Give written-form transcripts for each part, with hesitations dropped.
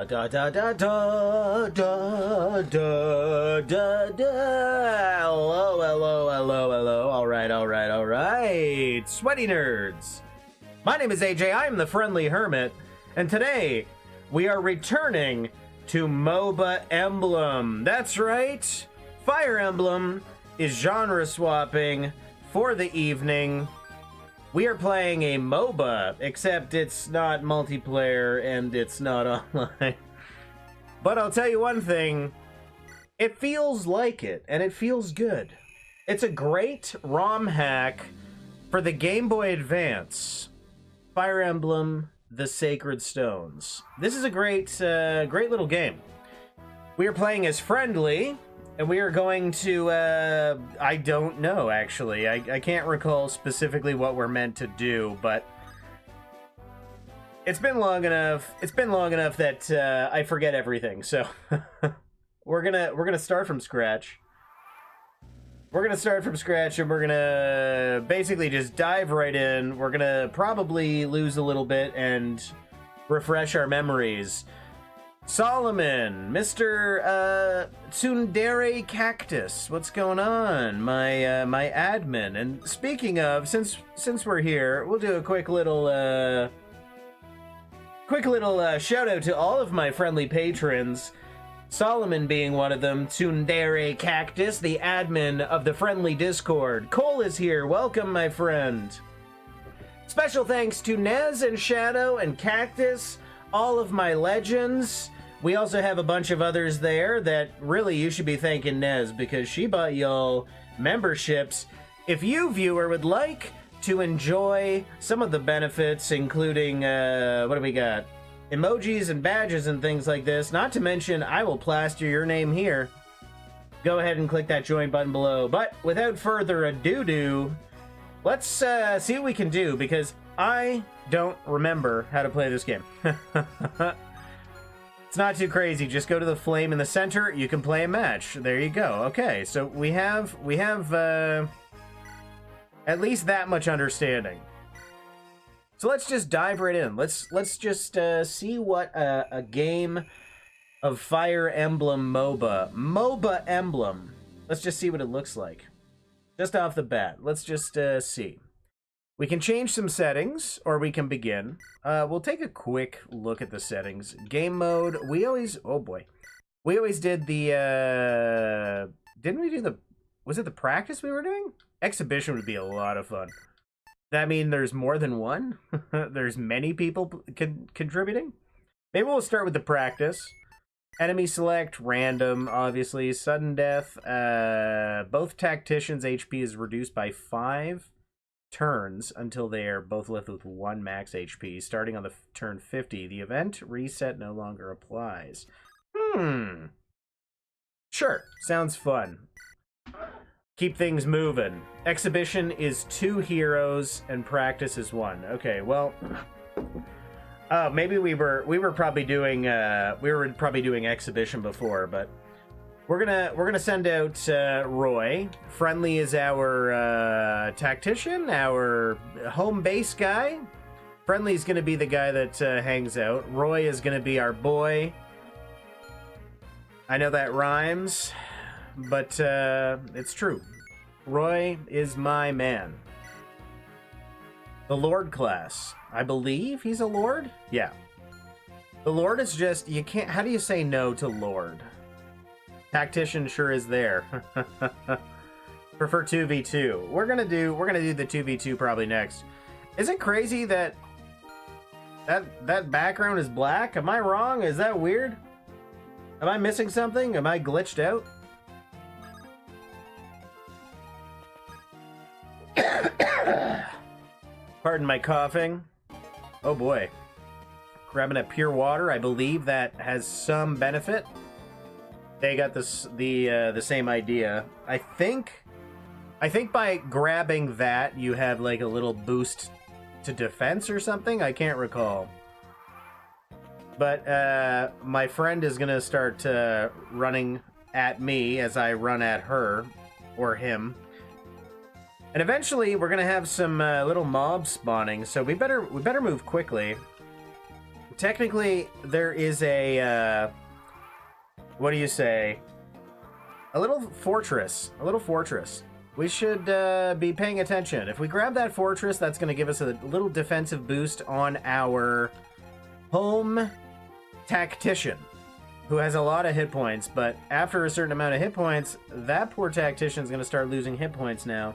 Da da da da da da da da da. Hello. All right. Sweaty nerds. My name is AJ. I'm the Friendly Hermit, and today we are returning to MOBA Emblem. That's right. Fire Emblem is genre swapping for the evening. We are playing a MOBA, except it's not multiplayer and it's not online. But I'll tell you one thing, it feels like it, and it feels good. It's a great ROM hack for the Gameboy Advance. Fire Emblem, The Sacred Stones. This is a great little game. We are playing as Friendly, and we are going to, I don't know, actually. I can't recall specifically what we're meant to do, but it's been long enough that I forget everything, so we're gonna start from scratch. We're gonna start from scratch, and we're gonna basically just dive right in. We're gonna probably lose a little bit and refresh our memories. Solomon, Mr. Tsundere Cactus, what's going on? My my admin. And speaking of, since we're here, we'll do a quick little shout out to all of my friendly patrons. Solomon being one of them, Tsundere Cactus, the admin of the Friendly Discord. Cole is here. Welcome, my friend. Special thanks to Nez and Shadow and Cactus, all of my legends. We also have a bunch of others there that really you should be thanking Nez because she bought y'all memberships. If you, viewer, would like to enjoy some of the benefits, including, what do we got? Emojis and badges and things like this, not to mention I will plaster your name here. Go ahead and click that join button below. But without further ado, let's see what we can do because I don't remember how to play this game. It's not too crazy. Just go to the flame in the center. You can play a match. There you go. Okay, so we have at least that much understanding. So let's just dive right in. Let's just see what a game of Fire Emblem MOBA Emblem. Let's just see what it looks like. Just off the bat, let's just see. We can change some settings, or we can begin. We'll take a quick look at the settings. Game mode, we always did the, didn't we do the, was it the practice we were doing? Exhibition would be a lot of fun. That mean there's more than one? There's many people contributing? Maybe we'll start with the practice. Enemy select, random, obviously. Sudden death, both tacticians' HP is reduced by 5 turns until they are both left with 1 max HP. Starting on the turn 50, the event reset no longer applies. Sure, sounds fun. Keep things moving. Exhibition is 2 heroes and practice is 1. Okay, well, maybe we were probably doing exhibition before, but we're gonna send out Roy. Friendly is our tactician, our home base guy. Friendly is gonna be the guy that hangs out. Roy is gonna be our boy. I know that rhymes, but it's true. Roy is my man. The Lord class. I believe he's a Lord? Yeah. The Lord is just, you can't, how do you say no to Lord? Tactician sure is there. Prefer 2v2. We're gonna do the 2v2 probably next. Is it crazy that background is black? Am I wrong? Is that weird? Am I missing something? Am I glitched out? Pardon my coughing. Oh boy. Grabbing a pure water, I believe that has some benefit. They got this the same idea. I think by grabbing that you have like a little boost to defense or something. I can't recall. But my friend is gonna start running at me as I run at her or him. And eventually, we're gonna have some little mobs spawning, so we better move quickly. technically, there is a, what do you say? A little fortress. A little fortress. We should be paying attention. If we grab that fortress, that's going to give us a little defensive boost on our home tactician, who has a lot of hit points, but after a certain amount of hit points, that poor tactician's going to start losing hit points now.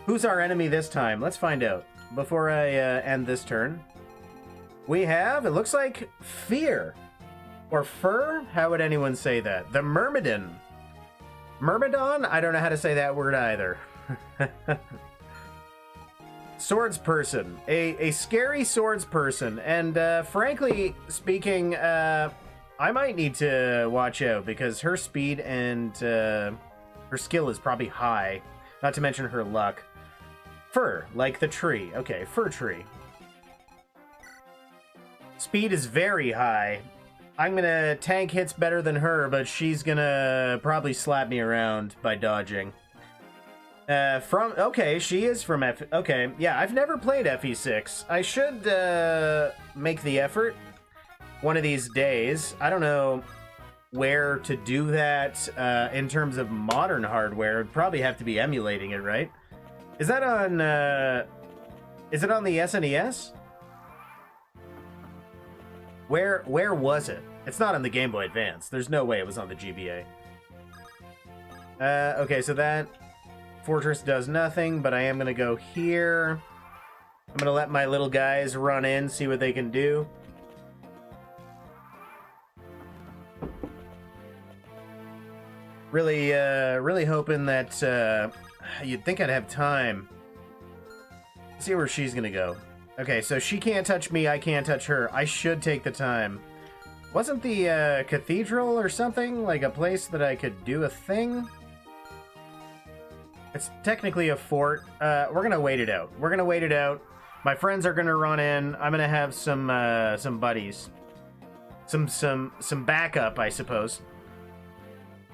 Who's our enemy this time? Let's find out. Before I end this turn, we have, it looks like, Fear. Or Fur? How would anyone say that? The Myrmidon. Myrmidon? I don't know how to say that word either. Swordsperson. A scary swordsperson. And frankly speaking, I might need to watch out because her speed and her skill is probably high. Not to mention her luck. Fur, like the tree. Okay, fir tree. Speed is very high. I'm gonna tank hits better than her, but she's gonna probably slap me around by dodging. Okay, she is from okay, yeah, I've never played FE6. I should, make the effort one of these days. I don't know where to do that, in terms of modern hardware. It'd probably have to be emulating it, right? Is that on, is it on the SNES? Where was it? It's not on the Gameboy Advance. There's no way it was on the GBA. Okay, so that fortress does nothing, but I am going to go here. I'm going to let my little guys run in, see what they can do. Really hoping that, you'd think I'd have time. Let's see where she's going to go. Okay, so she can't touch me, I can't touch her. I should take the time. Wasn't the cathedral or something like a place that I could do a thing? It's technically a fort. We're gonna wait it out. We're gonna wait it out. My friends are gonna run in. I'm gonna have some buddies, some backup, I suppose.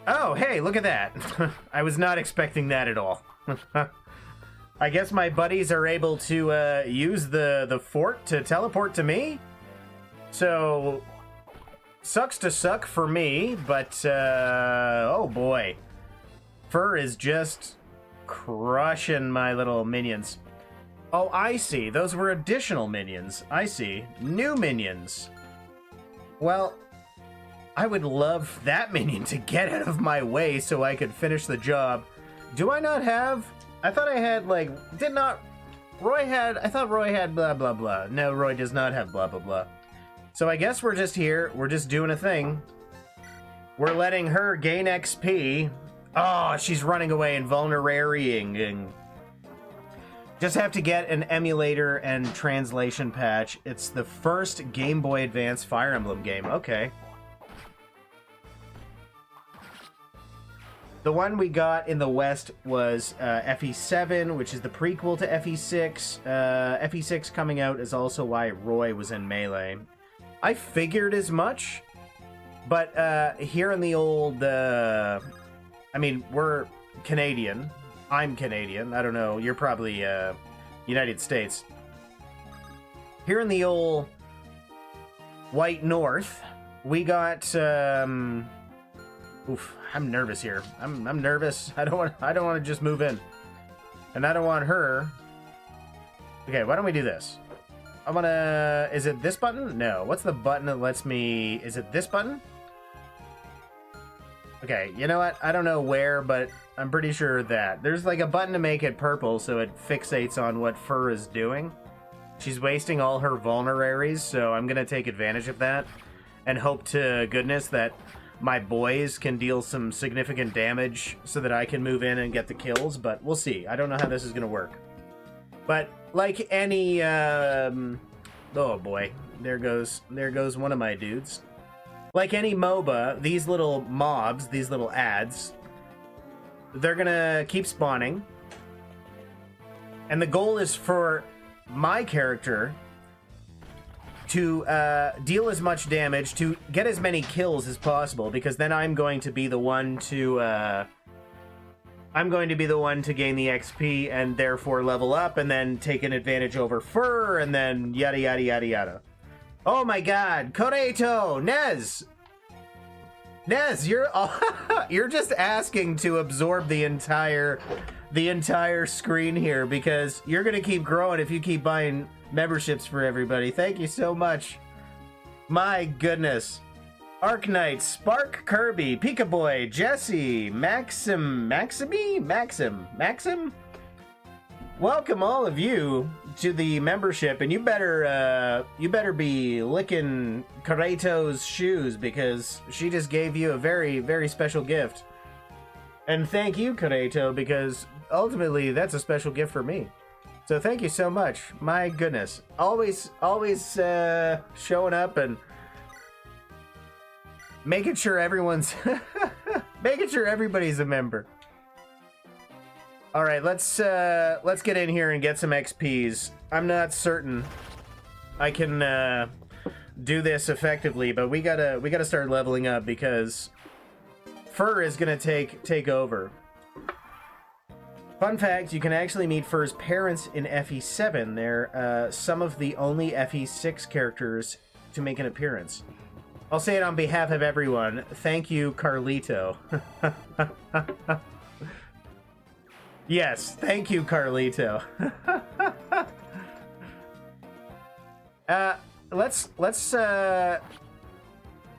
Oh, hey, look at that! I was not expecting that at all. I guess my buddies are able to use the fort to teleport to me. So, sucks to suck for me, but oh boy. Fur is just crushing my little minions. Oh, I see. Those were additional minions. I see. New minions. Well, I would love that minion to get out of my way so I could finish the job. Do I not have... I thought I had, like, I thought Roy had blah, blah, blah. No, Roy does not have blah, blah, blah. So I guess we're just here. We're just doing a thing. We're letting her gain XP. Oh, she's running away and vulnerarying. Just have to get an emulator and translation patch. It's the first Game Boy Advance Fire Emblem game. Okay. The one we got in the West was FE7, which is the prequel to FE6. FE6 coming out is also why Roy was in Melee. I figured as much, but here in the old... I mean, we're Canadian. I'm Canadian. I don't know. You're probably United States. Here in the old White North, we got... Oof, I'm nervous here. I'm nervous. I don't want to just move in. And I don't want her. Okay, why don't we do this? I want to... Is it this button? No. What's the button that lets me... Is it this button? Okay, you know what? I don't know where, but I'm pretty sure that. There's like a button to make it purple so it fixates on what Fur is doing. She's wasting all her vulneraries, so I'm going to take advantage of that. And hope to goodness that my boys can deal some significant damage so that I can move in and get the kills, but we'll see. I don't know how this is going to work. But like any... oh boy, there goes one of my dudes. Like any MOBA, these little mobs, these little ads, they're gonna keep spawning. And the goal is for my character to deal as much damage, to get as many kills as possible, because then I'm going to be the one to gain the XP and therefore level up and then take an advantage over Fur and then yada yada yada yada. Oh my god, Koreito, Nez! Nez, you're just asking to absorb the entire screen here because you're gonna keep growing if you keep buying memberships for everybody. Thank you so much. My goodness. Arknight, Spark Kirby, Pika Boy, Jesse, Maxim. Welcome all of you to the membership, and you better be licking Kareito's shoes because she just gave you a very, very special gift. And thank you, Kareito, because ultimately that's a special gift for me. So thank you so much. My goodness, always showing up and making sure everyone's making sure everybody's a member. All right, let's get in here and get some XPs. I'm not certain I can do this effectively, but we gotta start leveling up because Fur is gonna take over. Fun fact: you can actually meet Fur's parents in FE7. They're some of the only FE6 characters to make an appearance. I'll say it on behalf of everyone. Thank you, Carlito. Yes, thank you, Carlito.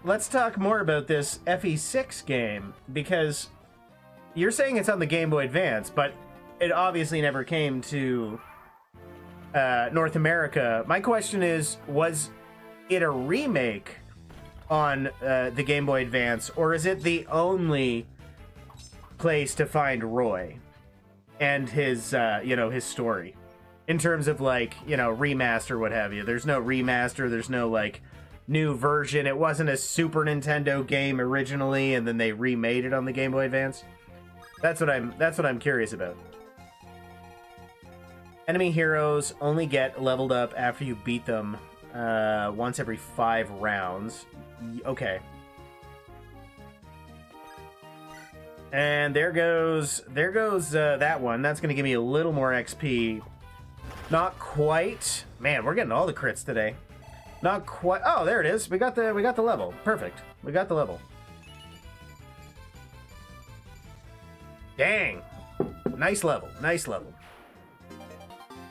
Let's talk more about this FE6 game because you're saying it's on the Game Boy Advance, but it obviously never came to North America. My question is, was it a remake on the Game Boy Advance, or is it the only place to find Roy and his his story in terms of like, remaster, what have you? There's no remaster, there's no like new version. It wasn't a Super Nintendo game originally and then they remade it on the Game Boy Advance. That's what I'm curious about. Enemy heroes only get leveled up after you beat them once every 5 rounds. Okay. And there goes that one. That's going to give me a little more XP. Not quite. Man, we're getting all the crits today. Not quite. Oh, there it is. We got the level. Perfect. We got the level. Dang. Nice level. Nice level.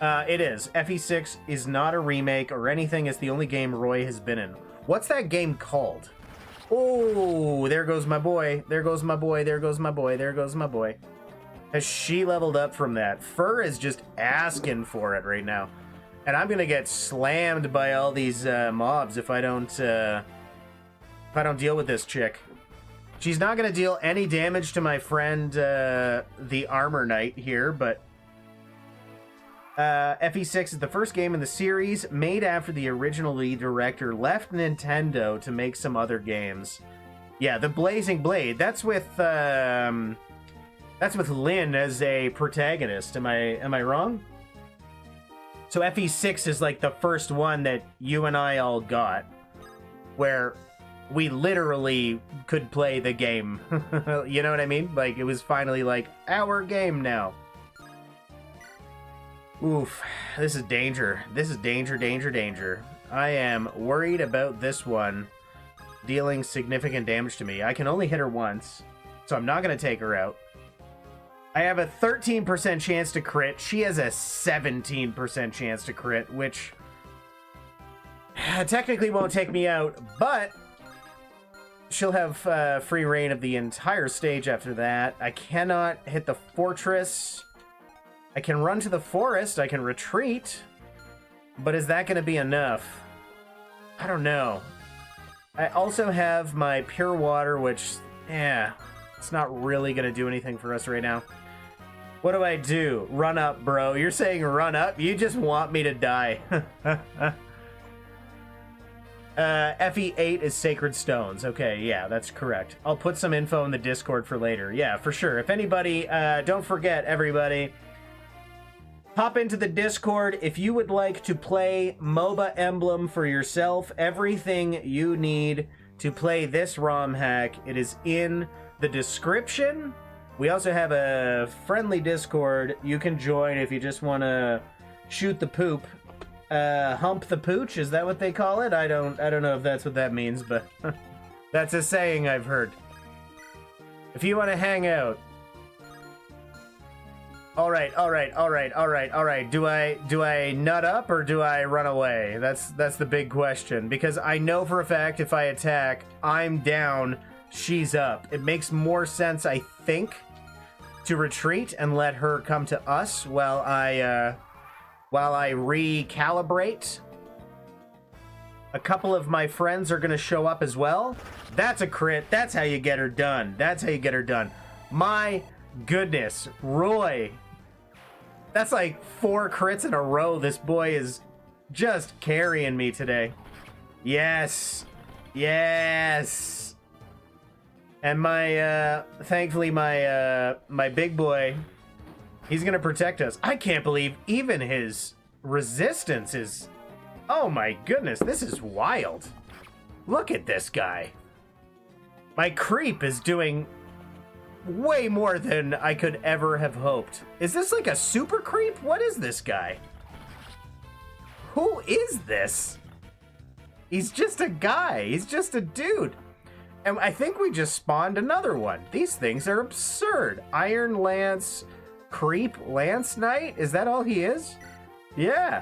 It is. FE6 is not a remake or anything. It's the only game Roy has been in. What's that game called? Oh, there goes my boy. There goes my boy. There goes my boy. There goes my boy. Has she leveled up from that? Fur is just asking for it right now. And I'm going to get slammed by all these mobs if I don't deal with this chick. She's not going to deal any damage to my friend, the Armor Knight here, but FE6 is the first game in the series made after the original lead director left Nintendo to make some other games. Yeah, the Blazing Blade. That's with Lynn as a protagonist. Am I wrong? So FE6 is like the first one that you and I all got, where we literally could play the game. You know what I mean? Like, it was finally like our game now. Oof, this is danger. This is danger, danger, danger. I am worried about this one dealing significant damage to me. I can only hit her once, so I'm not going to take her out. I have a 13% chance to crit. She has a 17% chance to crit, which technically won't take me out, but she'll have free reign of the entire stage after that. I cannot hit the fortress. I can run to the forest, I can retreat, but is that going to be enough? I don't know. I also have my pure water, which, it's not really going to do anything for us right now. What do I do? Run up, bro. You're saying run up? You just want me to die. FE8 is Sacred Stones. Okay, yeah, that's correct. I'll put some info in the Discord for later. Yeah, for sure. If anybody, don't forget, everybody, hop into the Discord if you would like to play MOBA Emblem for yourself. Everything you need to play this ROM hack, it is in the description. We also have a friendly Discord you can join if you just want to shoot the poop hump the pooch. Is that what they call it? I don't know if that's what that means, but that's a saying I've heard. If you want to hang out. All right. Do I nut up or do I run away? That's the big question, because I know for a fact if I attack, I'm down, she's up. It makes more sense, I think, to retreat and let her come to us while I recalibrate. A couple of my friends are gonna show up as well. That's a crit. That's how you get her done. That's how you get her done. My goodness, Roy. That's like 4 crits in a row. This boy is just carrying me today. Yes. Yes. And my, thankfully my big boy, he's gonna protect us. I can't believe even his resistance is, oh my goodness, this is wild. Look at this guy. My creep is doing way more than I could ever have hoped. Is this like a super creep? What is this guy? Who is this? He's just a guy. He's just a dude. And I think we just spawned another one. These things are absurd. Iron Lance, Creep, Lance Knight? Is that all he is? Yeah.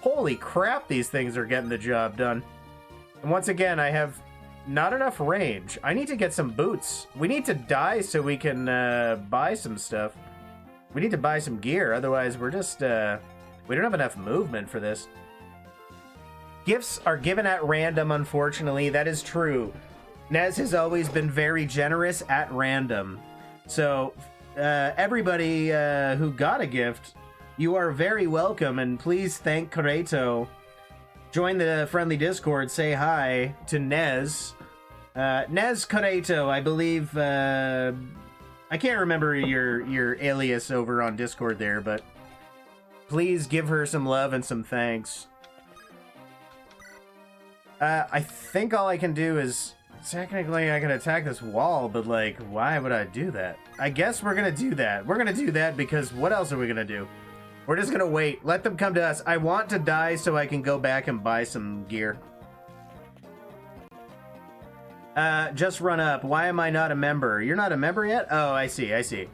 Holy crap, these things are getting the job done. And once again, I have not enough range. I need to get some boots. We need to die so we can buy some stuff. We need to buy some gear, otherwise we're just, we don't have enough movement for this. Gifts are given at random, unfortunately. That is true. Nez has always been very generous at random. So, everybody who got a gift, you are very welcome, and please thank Kareto. Join the friendly Discord, say hi to Nez. Nez Kareto, I believe, I can't remember your alias over on Discord there, but please give her some love and some thanks. I think all I can do is, technically I can attack this wall, but like, why would I do that? I guess we're gonna do that. We're gonna do that because what else are we gonna do? We're just gonna wait. Let them come to us. I want to die so I can go back and buy some gear. Just run up. Why am I not a member? You're not a member yet? Oh, I see, I see.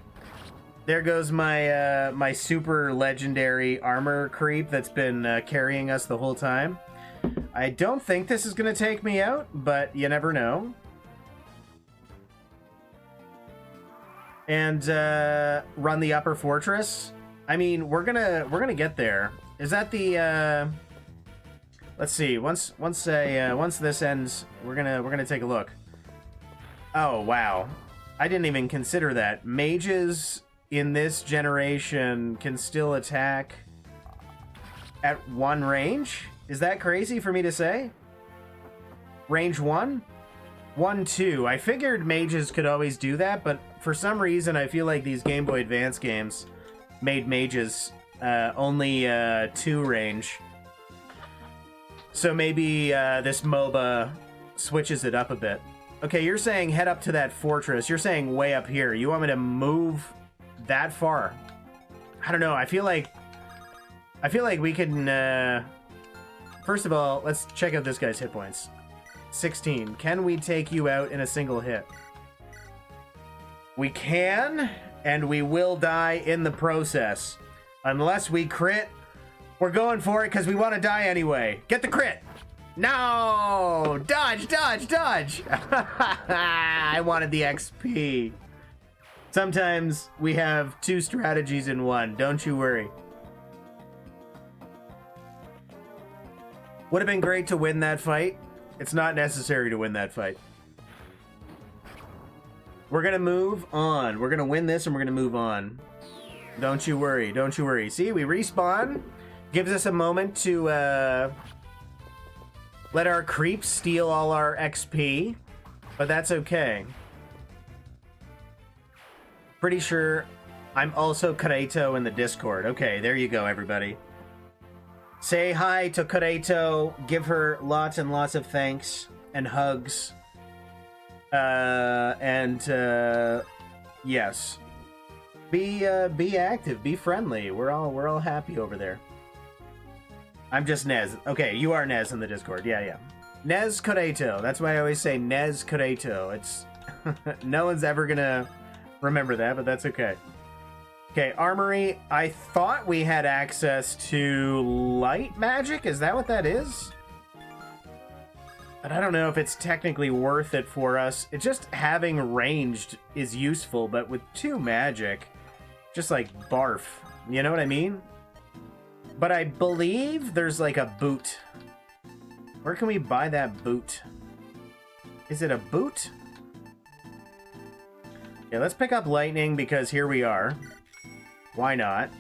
There goes my, my super legendary armor creep that's been carrying us the whole time. I don't think this is gonna take me out, but you never know. And, run the upper fortress. I mean, we're gonna get there. Is that the, let's see. Once this ends, we're gonna take a look. Oh wow, I didn't even consider that. Mages in this generation can still attack at 1 range. Is that crazy for me to say? Range 1, 1, 2. I figured mages could always do that, but for some reason I feel like these Game Boy Advance games made mages only 2 range. So maybe this MOBA switches it up a bit. Okay, you're saying head up to that fortress. You're saying way up here. You want me to move that far? I don't know. I feel like we can... First of all, let's check out this guy's hit points. 16. Can we take you out in a single hit? We can, and we will die in the process. Unless we crit, we're going for it because we want to die anyway. Get the crit. No! Dodge, dodge, dodge! I wanted the XP. Sometimes we have 2 strategies in one. Don't you worry. Would have been great to win that fight. It's not necessary to win that fight. We're gonna move on. We're gonna win this and we're gonna move on. Don't you worry. Don't you worry. See, we respawn. Gives us a moment to let our creeps steal all our XP. But that's okay. Pretty sure I'm also Kareto in the Discord. Okay, there you go, everybody. Say hi to Kareto. Give her lots and lots of thanks and hugs. Yes. Be active. Be friendly. We're all happy over there. I'm just Nez. Okay, you are Nez in the Discord. Yeah, yeah. Nez Koreto. That's why I always say Nez Koreto. It's no one's ever gonna remember that, but that's okay. Okay, armory. I thought we had access to light magic. Is that what that is? But I don't know if it's technically worth it for us. It's just having ranged is useful, but with 2 magic, just like barf. You know what I mean? But I believe there's like a boot. Where can we buy that boot? Is it a boot? Yeah, let's pick up lightning because here we are. Why not?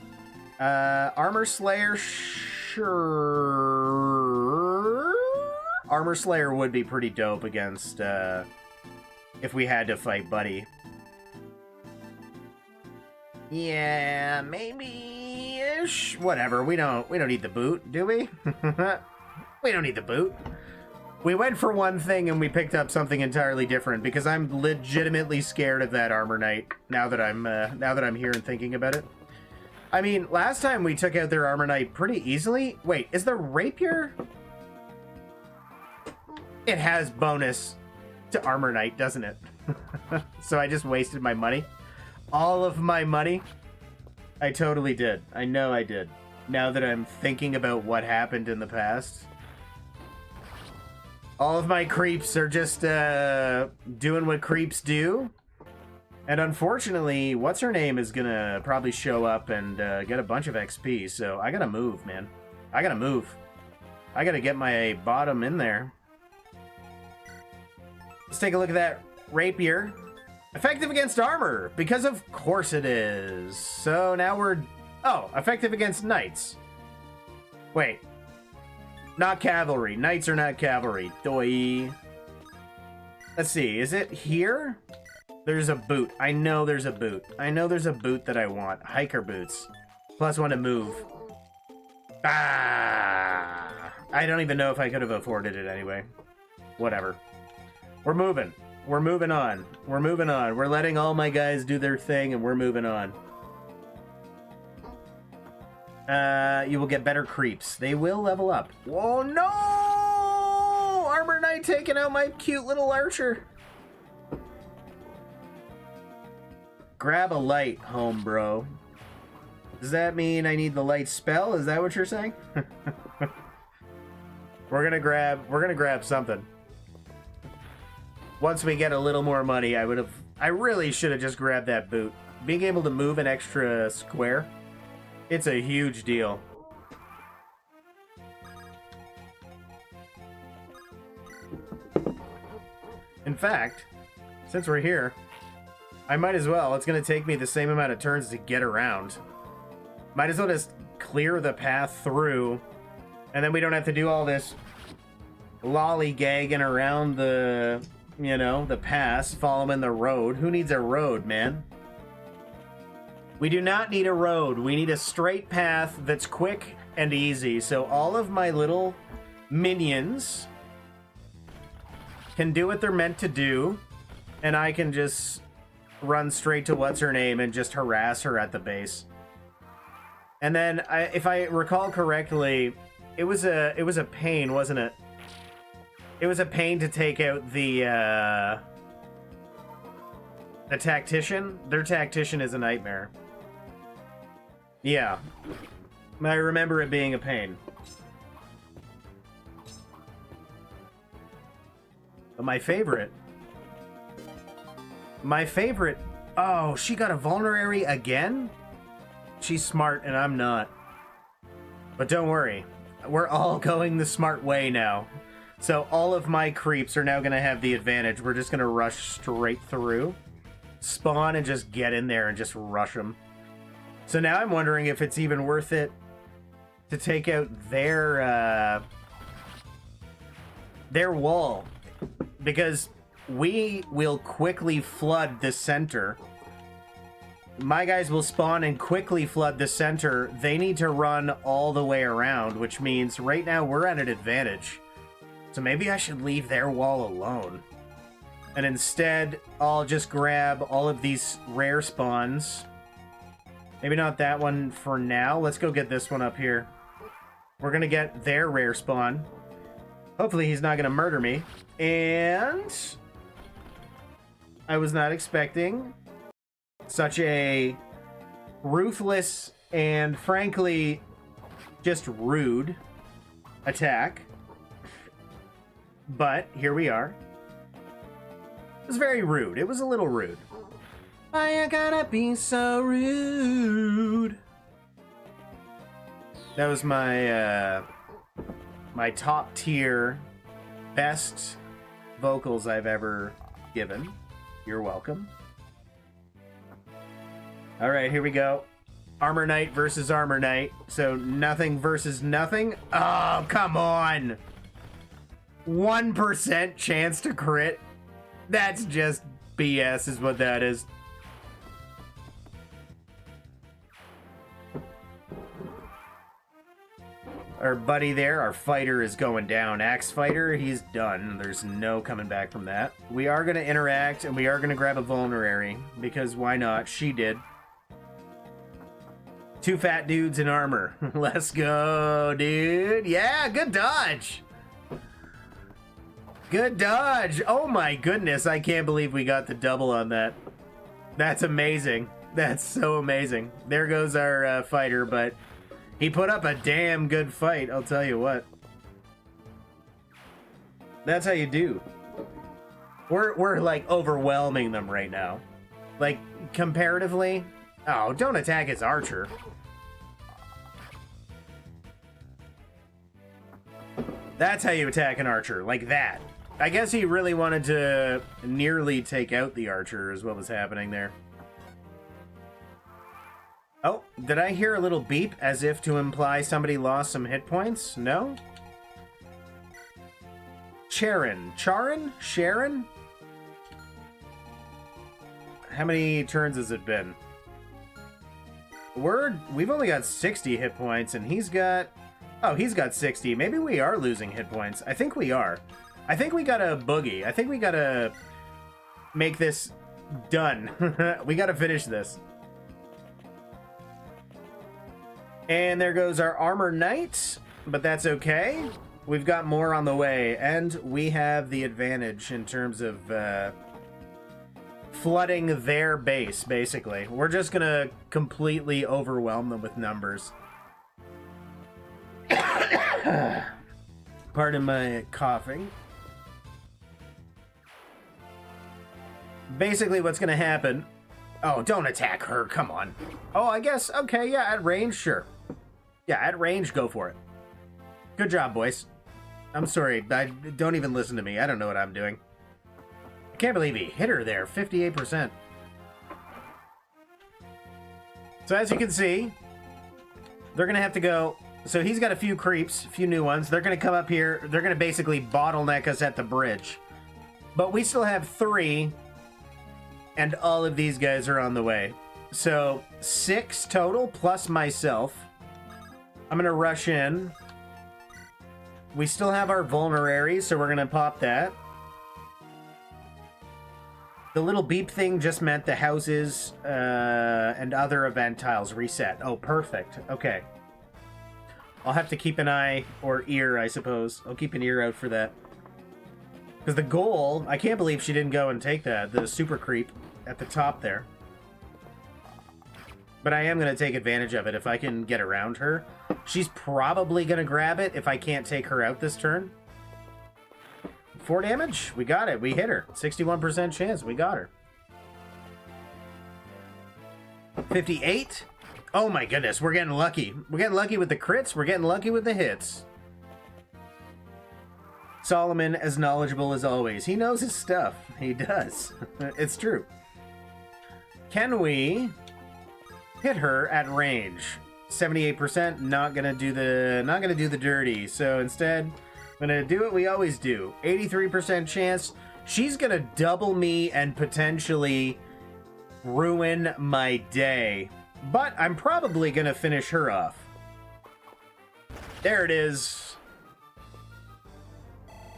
Armor Slayer, sure. Armor Slayer would be pretty dope against, if we had to fight Buddy. Yeah, maybe-ish. Whatever, we don't need the boot, do we? We don't need the boot. We went for one thing and we picked up something entirely different because I'm legitimately scared of that Armor Knight now that I'm here and thinking about it. I mean, last time we took out their Armor Knight pretty easily. Wait, is the Rapier? It has bonus to Armor Knight, doesn't it? So I just wasted my money. All of my money. I totally did. I know I did. Now that I'm thinking about what happened in the past. All of my creeps are just doing what creeps do. And unfortunately, what's-her-name is gonna probably show up and get a bunch of XP, so I gotta move, man. I gotta move. I gotta get my bottom in there. Let's take a look at that Rapier. Effective against armor, because of course it is. So now we're... Oh, effective against knights. Wait. Not cavalry. Knights are not cavalry. Doi. Let's see, is it here? There's a boot. I know there's a boot. I know there's a boot that I want. Hiker boots. +1 to move. Ah! I don't even know if I could have afforded it anyway. Whatever. We're moving. We're moving on. We're moving on. We're letting all my guys do their thing and we're moving on. You will get better creeps. They will level up. Whoa, no! Armor Knight taking out my cute little archer. Grab a light, home bro. Does that mean I need the light spell? Is that what you're saying? We're gonna grab something. Once we get a little more money, I really should have just grabbed that boot. Being able to move an extra square, it's a huge deal. In fact, since we're here, I might as well. It's going to take me the same amount of turns to get around. Might as well just clear the path through, and then we don't have to do all this lollygagging around the, you know, the pass, following the road. Who needs a road, man? We do not need a road. We need a straight path that's quick and easy. So all of my little minions can do what they're meant to do, and I can just run straight to what's-her-name and just harass her at the base. And then, if I recall correctly, it was a pain, wasn't it? It was a pain to take out the tactician. Their tactician is a nightmare. Yeah. I remember it being a pain. But my favorite... Oh, she got a vulnerary again? She's smart and I'm not. But don't worry. We're all going the smart way now. So all of my creeps are now going to have the advantage. We're just going to rush straight through. Spawn and just get in there and just rush them. So now I'm wondering if it's even worth it to take out their wall. Because we will quickly flood the center. My guys will spawn and quickly flood the center. They need to run all the way around, which means right now we're at an advantage. So maybe I should leave their wall alone. And instead, I'll just grab all of these rare spawns. Maybe not that one for now. Let's go get this one up here. We're gonna get their rare spawn. Hopefully he's not gonna murder me. And I was not expecting such a ruthless and frankly just rude attack. But here we are. It was very rude. It was a little rude. Why you gotta be so rude? That was my my top tier best vocals I've ever given. You're welcome. All right, here we go. Armor Knight versus Armor Knight. So nothing versus nothing. Oh, come on. 1% chance to crit. That's just BS is what that is. Our buddy there, our fighter, is going down. Axe fighter, he's done. There's no coming back from that. We are going to interact, and we are going to grab a vulnerary, because why not? She did. 2 fat dudes in armor. Let's go, dude. Yeah, good dodge. Good dodge. Oh my goodness, I can't believe we got the double on that. That's amazing. That's so amazing. There goes our fighter, but he put up a damn good fight, I'll tell you what. That's how you do. We're like overwhelming them right now. Like comparatively. Oh, don't attack his archer. That's how you attack an archer, like that. I guess he really wanted to nearly take out the archer is what was happening there. Oh, did I hear a little beep as if to imply somebody lost some hit points? No? Charon? Sharon? How many turns has it been? We've only got 60 hit points and he's got... Oh, he's got 60. Maybe we are losing hit points. I think we are. I think we gotta boogie. I think we gotta make this done. We gotta finish this. And there goes our Armor Knight, but that's okay. We've got more on the way, and we have the advantage in terms of flooding their base, basically. We're just gonna completely overwhelm them with numbers. Pardon my coughing. Basically, what's gonna happen... Oh, don't attack her, come on. Oh, I guess, okay, yeah, at range, sure. Yeah, at range, go for it. Good job, boys. I'm sorry, don't even listen to me. I don't know what I'm doing. I can't believe he hit her there, 58%. So as you can see, they're gonna have to go... So he's got a few creeps, a few new ones. They're gonna come up here. They're gonna basically bottleneck us at the bridge. But we still have 3... And all of these guys are on the way. So 6 total plus myself. I'm gonna rush in. We still have our vulnerary, so we're gonna pop that. The little beep thing just meant the houses and other event tiles reset. Oh, perfect. Okay. I'll have to keep an eye or ear, I suppose. I'll keep an ear out for that. Because the goal, I can't believe she didn't go and take that, the super creep at the top there. But I am going to take advantage of it if I can get around her. She's probably going to grab it if I can't take her out this turn. 4 damage. We got it. We hit her. 61% chance. We got her. 58. Oh my goodness. We're getting lucky. We're getting lucky with the crits. We're getting lucky with the hits. Solomon, as knowledgeable as always. He knows his stuff. He does. It's true. Can we hit her at range? 78%. Not gonna do the dirty. So instead, I'm gonna do what we always do. 83% chance. She's gonna double me and potentially ruin my day. But I'm probably gonna finish her off. There it is.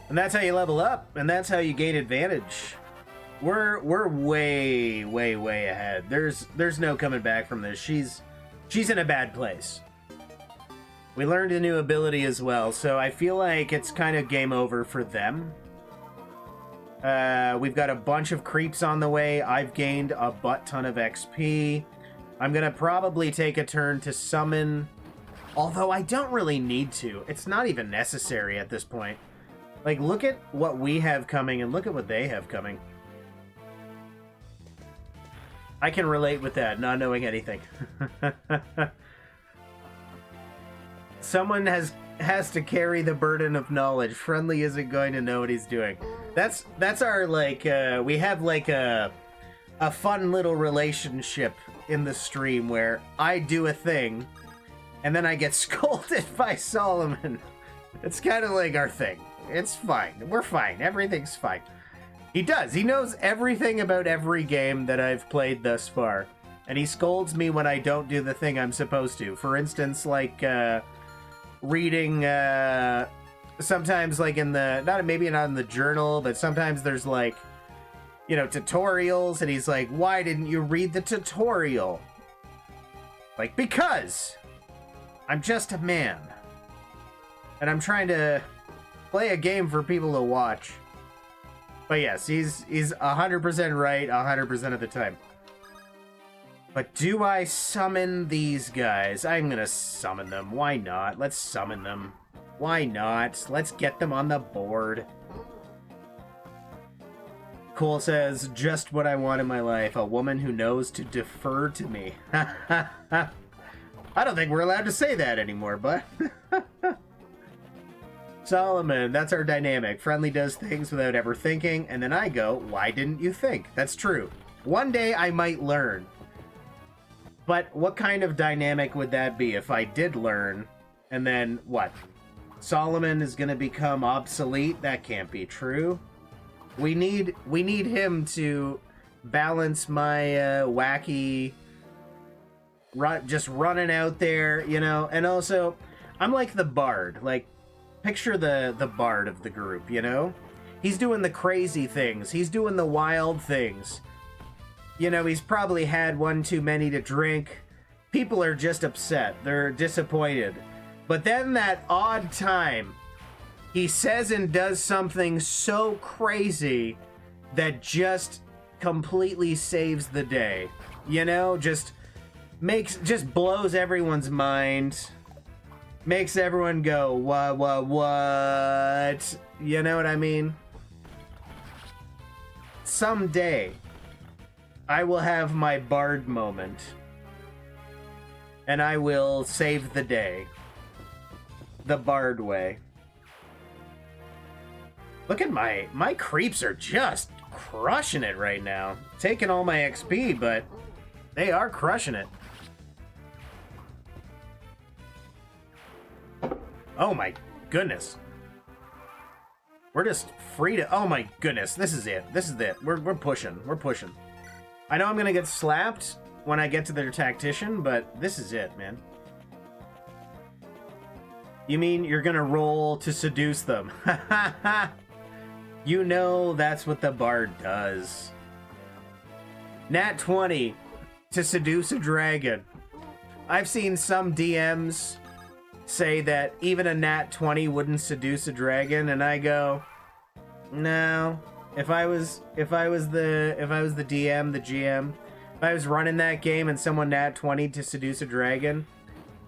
And that's how you level up, and that's how you gain advantage. We're way ahead. There's no coming back from this. She's in a bad place. We learned a new ability as well, so I feel like it's kind of game over for them. We've got a bunch of creeps on the way. I've gained a butt ton of XP. I'm gonna probably take a turn to summon, although I don't really need to. It's not even necessary at this point. Like, look at what we have coming and look at what they have coming. I can relate with that, not knowing anything. Someone has to carry the burden of knowledge. Friendly isn't going to know what he's doing. That's our, like, we have, like, a fun little relationship in the stream where I do a thing, and then I get scolded by Solomon. It's kind of like our thing. It's fine. We're fine. Everything's fine. He does. He knows everything about every game that I've played thus far. And he scolds me when I don't do the thing I'm supposed to. For instance, like, reading, sometimes, like, in the, maybe not in the journal, but sometimes there's, like, you know, tutorials, and he's like, why didn't you read the tutorial? Like, because I'm just a man. And I'm trying to play a game for people to watch. But yes, he's 100% right 100% of the time. But do I summon these guys? I'm gonna summon them. Why not? Let's summon them. Why not? Let's get them on the board. Cole says, just what I want in my life. A woman who knows to defer to me. I don't think we're allowed to say that anymore, but... Solomon, that's our dynamic. Friendly does things without ever thinking, and then I go, why didn't you think? That's true. One day I might learn. But what kind of dynamic would that be if I did learn, and then what? Solomon is going to become obsolete? That can't be true. We need him to balance my wacky, just running out there, you know? And also, I'm like the bard. Like, picture the bard of the group, you know? He's doing the crazy things. He's doing the wild things. You know, he's probably had one too many to drink. People are just upset. They're disappointed. But then that odd time, he says and does something so crazy that just completely saves the day. You know, just blows everyone's mind. Makes everyone go, what? You know what I mean? Someday, I will have my bard moment. And I will save the day. The bard way. Look at my creeps are just crushing it right now. Taking all my XP, but they are crushing it. Oh my goodness. We're just free to... Oh my goodness, this is it. This is it. We're pushing. We're pushing. I know I'm gonna get slapped when I get to their tactician, but this is it, man. You mean you're gonna roll to seduce them? You know that's what the bard does. Nat 20 to seduce a dragon. I've seen some DMs say that even a nat 20 wouldn't seduce a dragon, and I go, no. If I was the DM, the GM, if I was running that game and someone nat 20 to seduce a dragon,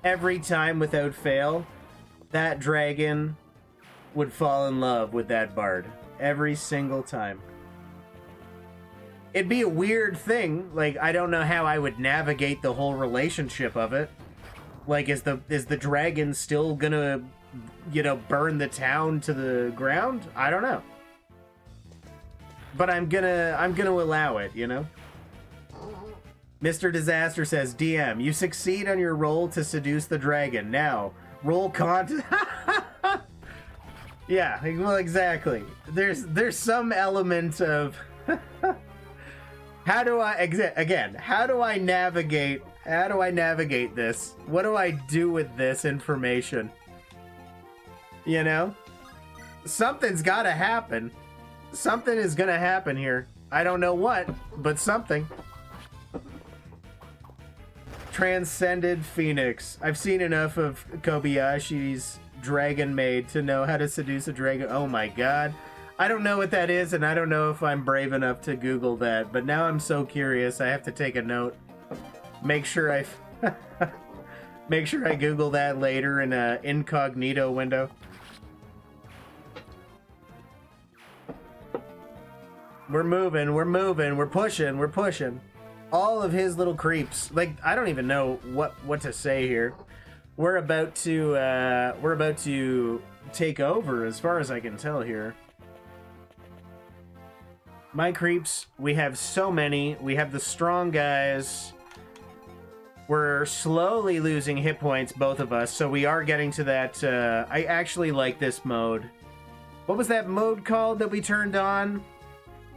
every time without fail, that dragon would fall in love with that bard. Every single time. It'd be a weird thing. Like, I don't know how I would navigate the whole relationship of it. Like, is the dragon still gonna, you know, burn the town to the ground? I don't know. But I'm gonna allow it, you know? Mr. Disaster says, DM, you succeed on your roll to seduce the dragon. Now, roll content. Yeah, well, exactly. There's some element of how do I navigate this? What do I do with this information? You know? Something's got to happen. Something is going to happen here. I don't know what, but something. Transcended Phoenix. I've seen enough of Kobayashi's Dragon Maid to know how to seduce a dragon. Oh my god. I don't know what that is, and I don't know if I'm brave enough to Google that, but now I'm so curious I have to take a note. Make sure I make sure I Google that later in a incognito window. We're moving, we're pushing. All of his little creeps. Like, I don't even know what to say here. We're about to take over as far as I can tell here. My creeps, we have so many. We have the strong guys. We're slowly losing hit points, both of us, so we are getting to that. I actually like this mode. What was that mode called that we turned on?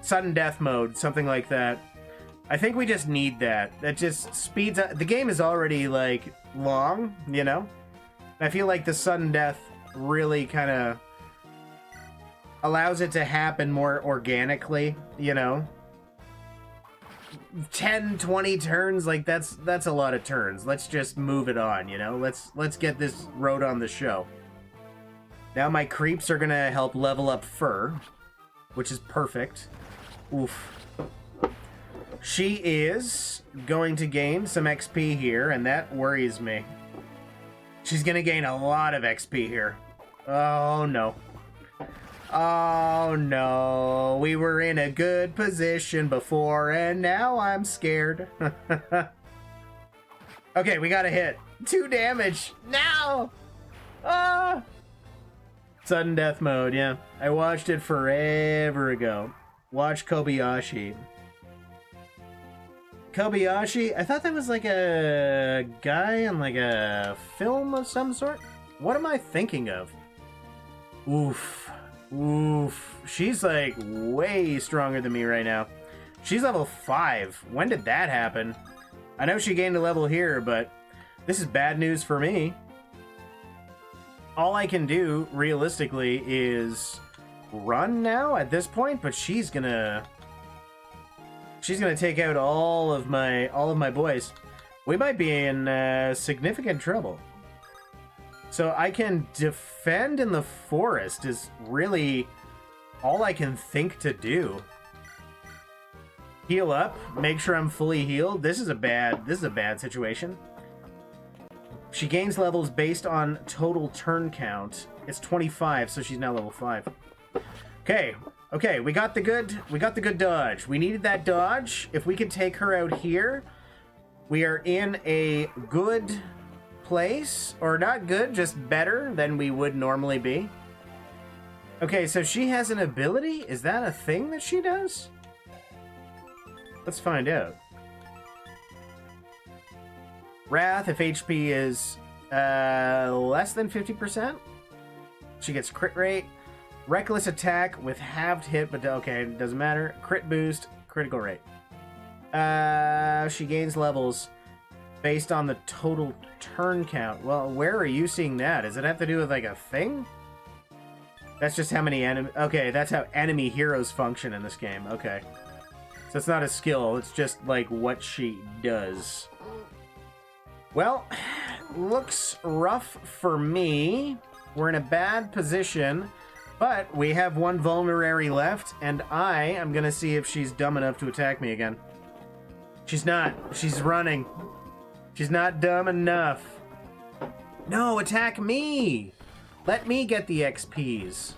Sudden death mode, something like that. I think we just need that. That just speeds up. The game is already, like, long, you know? I feel like the sudden death really kind of allows it to happen more organically, you know? 10, 20 turns, like, that's a lot of turns. Let's just move it on, you know? Let's get this road on the show. Now my creeps are gonna help level up Fur, which is perfect. Oof. She is going to gain some XP here, and that worries me. She's gonna gain a lot of XP here. Oh no. Oh no. We were in a good position before, and now I'm scared. Okay, we got a hit. 2 damage. Now! Ah! Sudden death mode, yeah. I watched it forever ago. Watch Kobayashi. Kobayashi? I thought that was like a guy in like a film of some sort. What am I thinking of? Oof. Oof. She's like way stronger than me right now. She's level 5. When did that happen? I know she gained a level here, but this is bad news for me. All I can do, realistically, is run now at this point, but she's gonna take out all of my boys. We might be in significant trouble. So I can defend in the forest is really all I can think to do. Heal up, make sure I'm fully healed. This is a bad situation. She gains levels based on total turn count. It's 25, so she's now level 5. Okay, we got the good dodge. We needed that dodge. If we can take her out here, we are in a good place, or not good, just better than we would normally be. Okay, so she has an ability? Is that a thing that she does? Let's find out. Wrath, if HP is less than 50%, she gets crit rate. Reckless attack with halved hit, but okay, it doesn't matter. Crit boost, critical rate. She gains levels based on the total turn count. Well, where are you seeing that? Does it have to do with like a thing? That's just how many enemy... Okay, that's how enemy heroes function in this game. Okay. So it's not a skill, it's just like what she does. Well, looks rough for me. We're in a bad position. But we have one vulnerary left, and I am going to see if she's dumb enough to attack me again. She's not. She's running. She's not dumb enough. No, attack me! Let me get the XPs.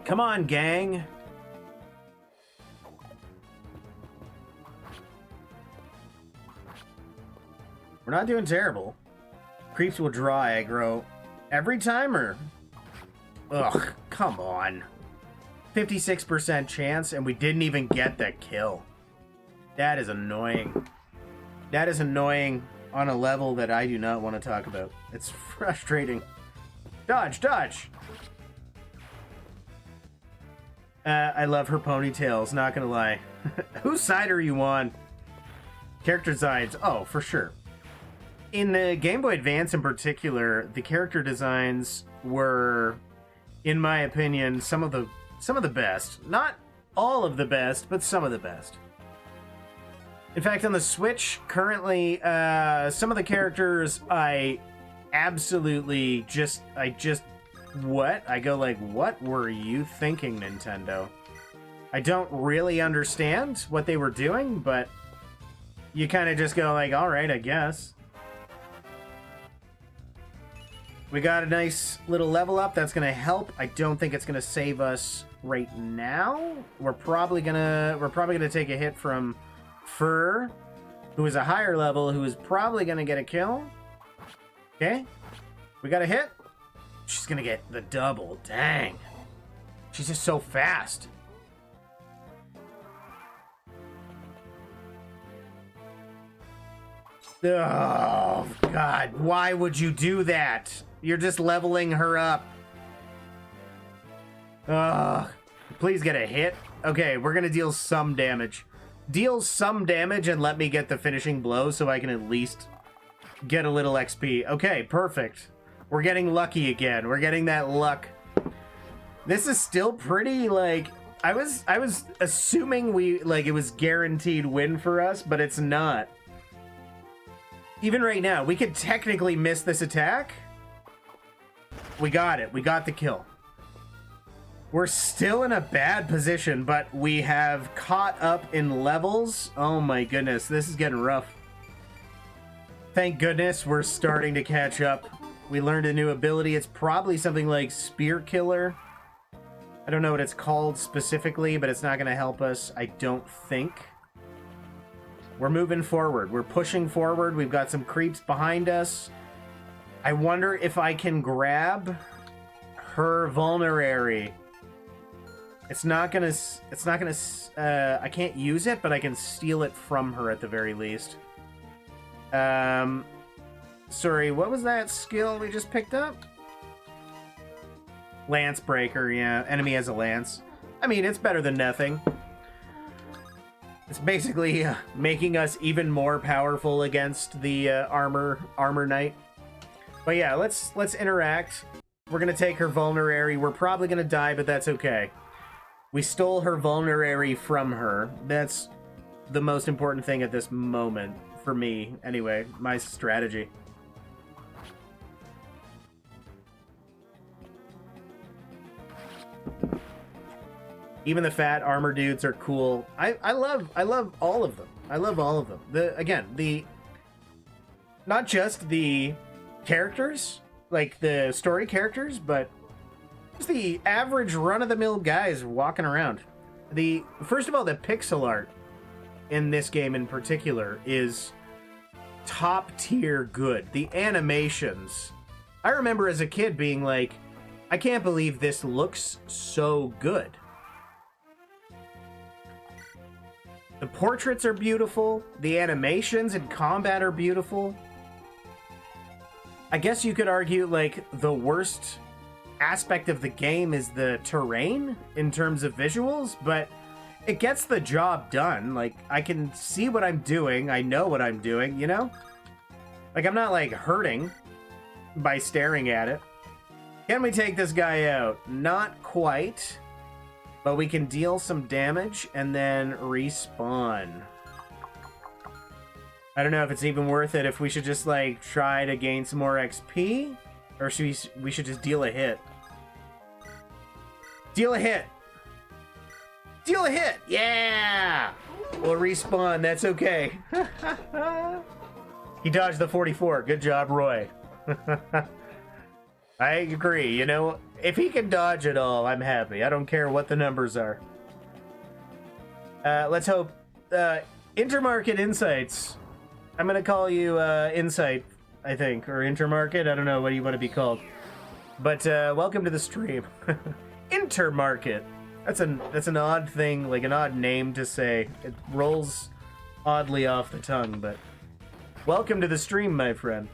Come on, gang. We're not doing terrible. Creeps will draw aggro every timer. Ugh, come on. 56% chance, and we didn't even get the kill. That is annoying. That is annoying on a level that I do not want to talk about. It's frustrating. Dodge, dodge! I love her ponytails, not gonna lie. Whose side are you on? Character designs, oh, for sure. In the Gameboy Advance in particular, the character designs were, in my opinion, some of the best. Not all of the best, but some of the best. In fact, on the Switch, currently, some of the characters I absolutely what? I go like, what were you thinking, Nintendo? I don't really understand what they were doing, but you kind of just go like, all right, I guess. We got a nice little level up that's going to help. I don't think it's going to save us right now. We're probably going to take a hit from Fur, who is a higher level, who is probably going to get a kill. Okay. We got a hit. She's going to get the double. Dang. She's just so fast. Oh, God. Why would you do that? You're just leveling her up. Ugh. Please get a hit. Okay, we're going to deal some damage. Deal some damage and let me get the finishing blow so I can at least get a little XP. Okay, perfect. We're getting lucky again. We're getting that luck. This is still pretty, like... I was assuming it was guaranteed win for us, but it's not. Even right now, we could technically miss this attack. We got it. We got the kill. We're still in a bad position, but we have caught up in levels. Oh my goodness, this is getting rough. Thank goodness we're starting to catch up. We learned a new ability. It's probably something like Spear Killer. I don't know what it's called specifically, but it's not going to help us, I don't think. We're moving forward. We're pushing forward. We've got some creeps behind us. I wonder if I can grab her vulnerary. I can't use it, but I can steal it from her at the very least. Sorry, what was that skill we just picked up? Lance Breaker, yeah. Enemy has a lance. I mean, it's better than nothing. It's basically making us even more powerful against the armor knight. But yeah, let's interact. We're gonna take her vulnerary. We're probably gonna die, but that's okay. We stole her vulnerary from her. That's the most important thing at this moment for me. Anyway, my strategy. Even the fat armor dudes are cool. I love all of them. I love all of them. Not just the characters, like the story characters, but just the average run-of-the-mill guys walking around. First of all, the pixel art in this game in particular is top tier good. The animations. I remember as a kid being like, I can't believe this looks so good. The portraits are beautiful. The animations and combat are beautiful. I guess you could argue, like, the worst aspect of the game is the terrain in terms of visuals, but it gets the job done. Like, I can see what I'm doing. I know what I'm doing, you know? Like, I'm not, like, hurting by staring at it. Can we take this guy out? Not quite. But we can deal some damage and then respawn. I don't know if it's even worth it, if we should just, like, try to gain some more XP, or should we should just deal a hit. Deal a hit! Deal a hit! Yeah! We'll respawn, that's okay. He dodged the 44. Good job, Roy. I agree, you know, if he can dodge it all, I'm happy. I don't care what the numbers are. Let's hope, Intermarket Insights. I'm gonna call you, Insight, I think, or Intermarket, I don't know what you want to be called. But, welcome to the stream. Intermarket. That's an odd thing, like an odd name to say. It rolls oddly off the tongue, but welcome to the stream, my friend.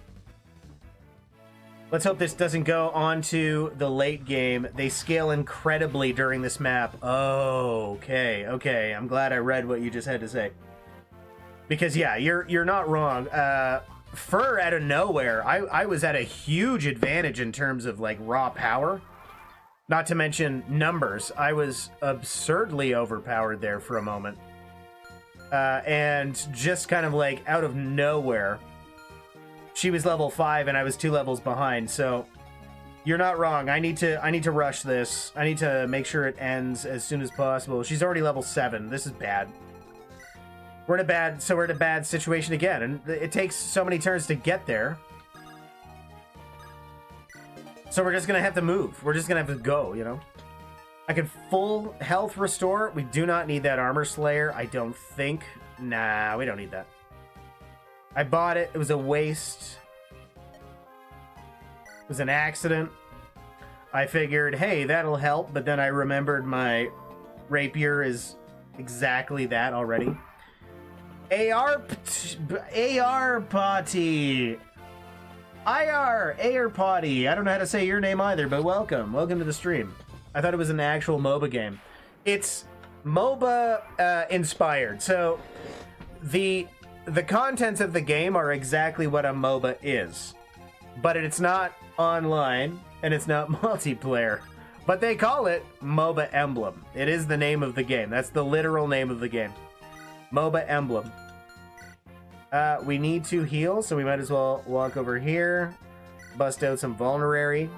Let's hope this doesn't go on to the late game. They scale incredibly during this map. Oh, okay. I'm glad I read what you just had to say. Because yeah, you're not wrong. Fur out of nowhere, I was at a huge advantage in terms of like raw power. Not to mention numbers. I was absurdly overpowered there for a moment. And just kind of like out of nowhere, she was level 5 and I was 2 levels behind. So you're not wrong. I need to rush this. I need to make sure it ends as soon as possible. She's already level 7. This is bad. We're in a bad situation again, and it takes so many turns to get there. So we're just gonna have to move. We're just gonna have to go, you know? I can full health restore. We do not need that armor slayer, I don't think. Nah, we don't need that. I bought it. It was a waste. It was an accident. I figured, hey, that'll help, but then I remembered my rapier is exactly that already. AR Potty. AR Potty. I don't know how to say your name either, but welcome. Welcome to the stream. I thought it was an actual MOBA game. It's MOBA inspired. So the contents of the game are exactly what a MOBA is. But it's not online and it's not multiplayer. But they call it MOBA Emblem. It is the name of the game. That's the literal name of the game. MOBA Emblem. We need to heal, so we might as well walk over here. Bust out some vulnerary.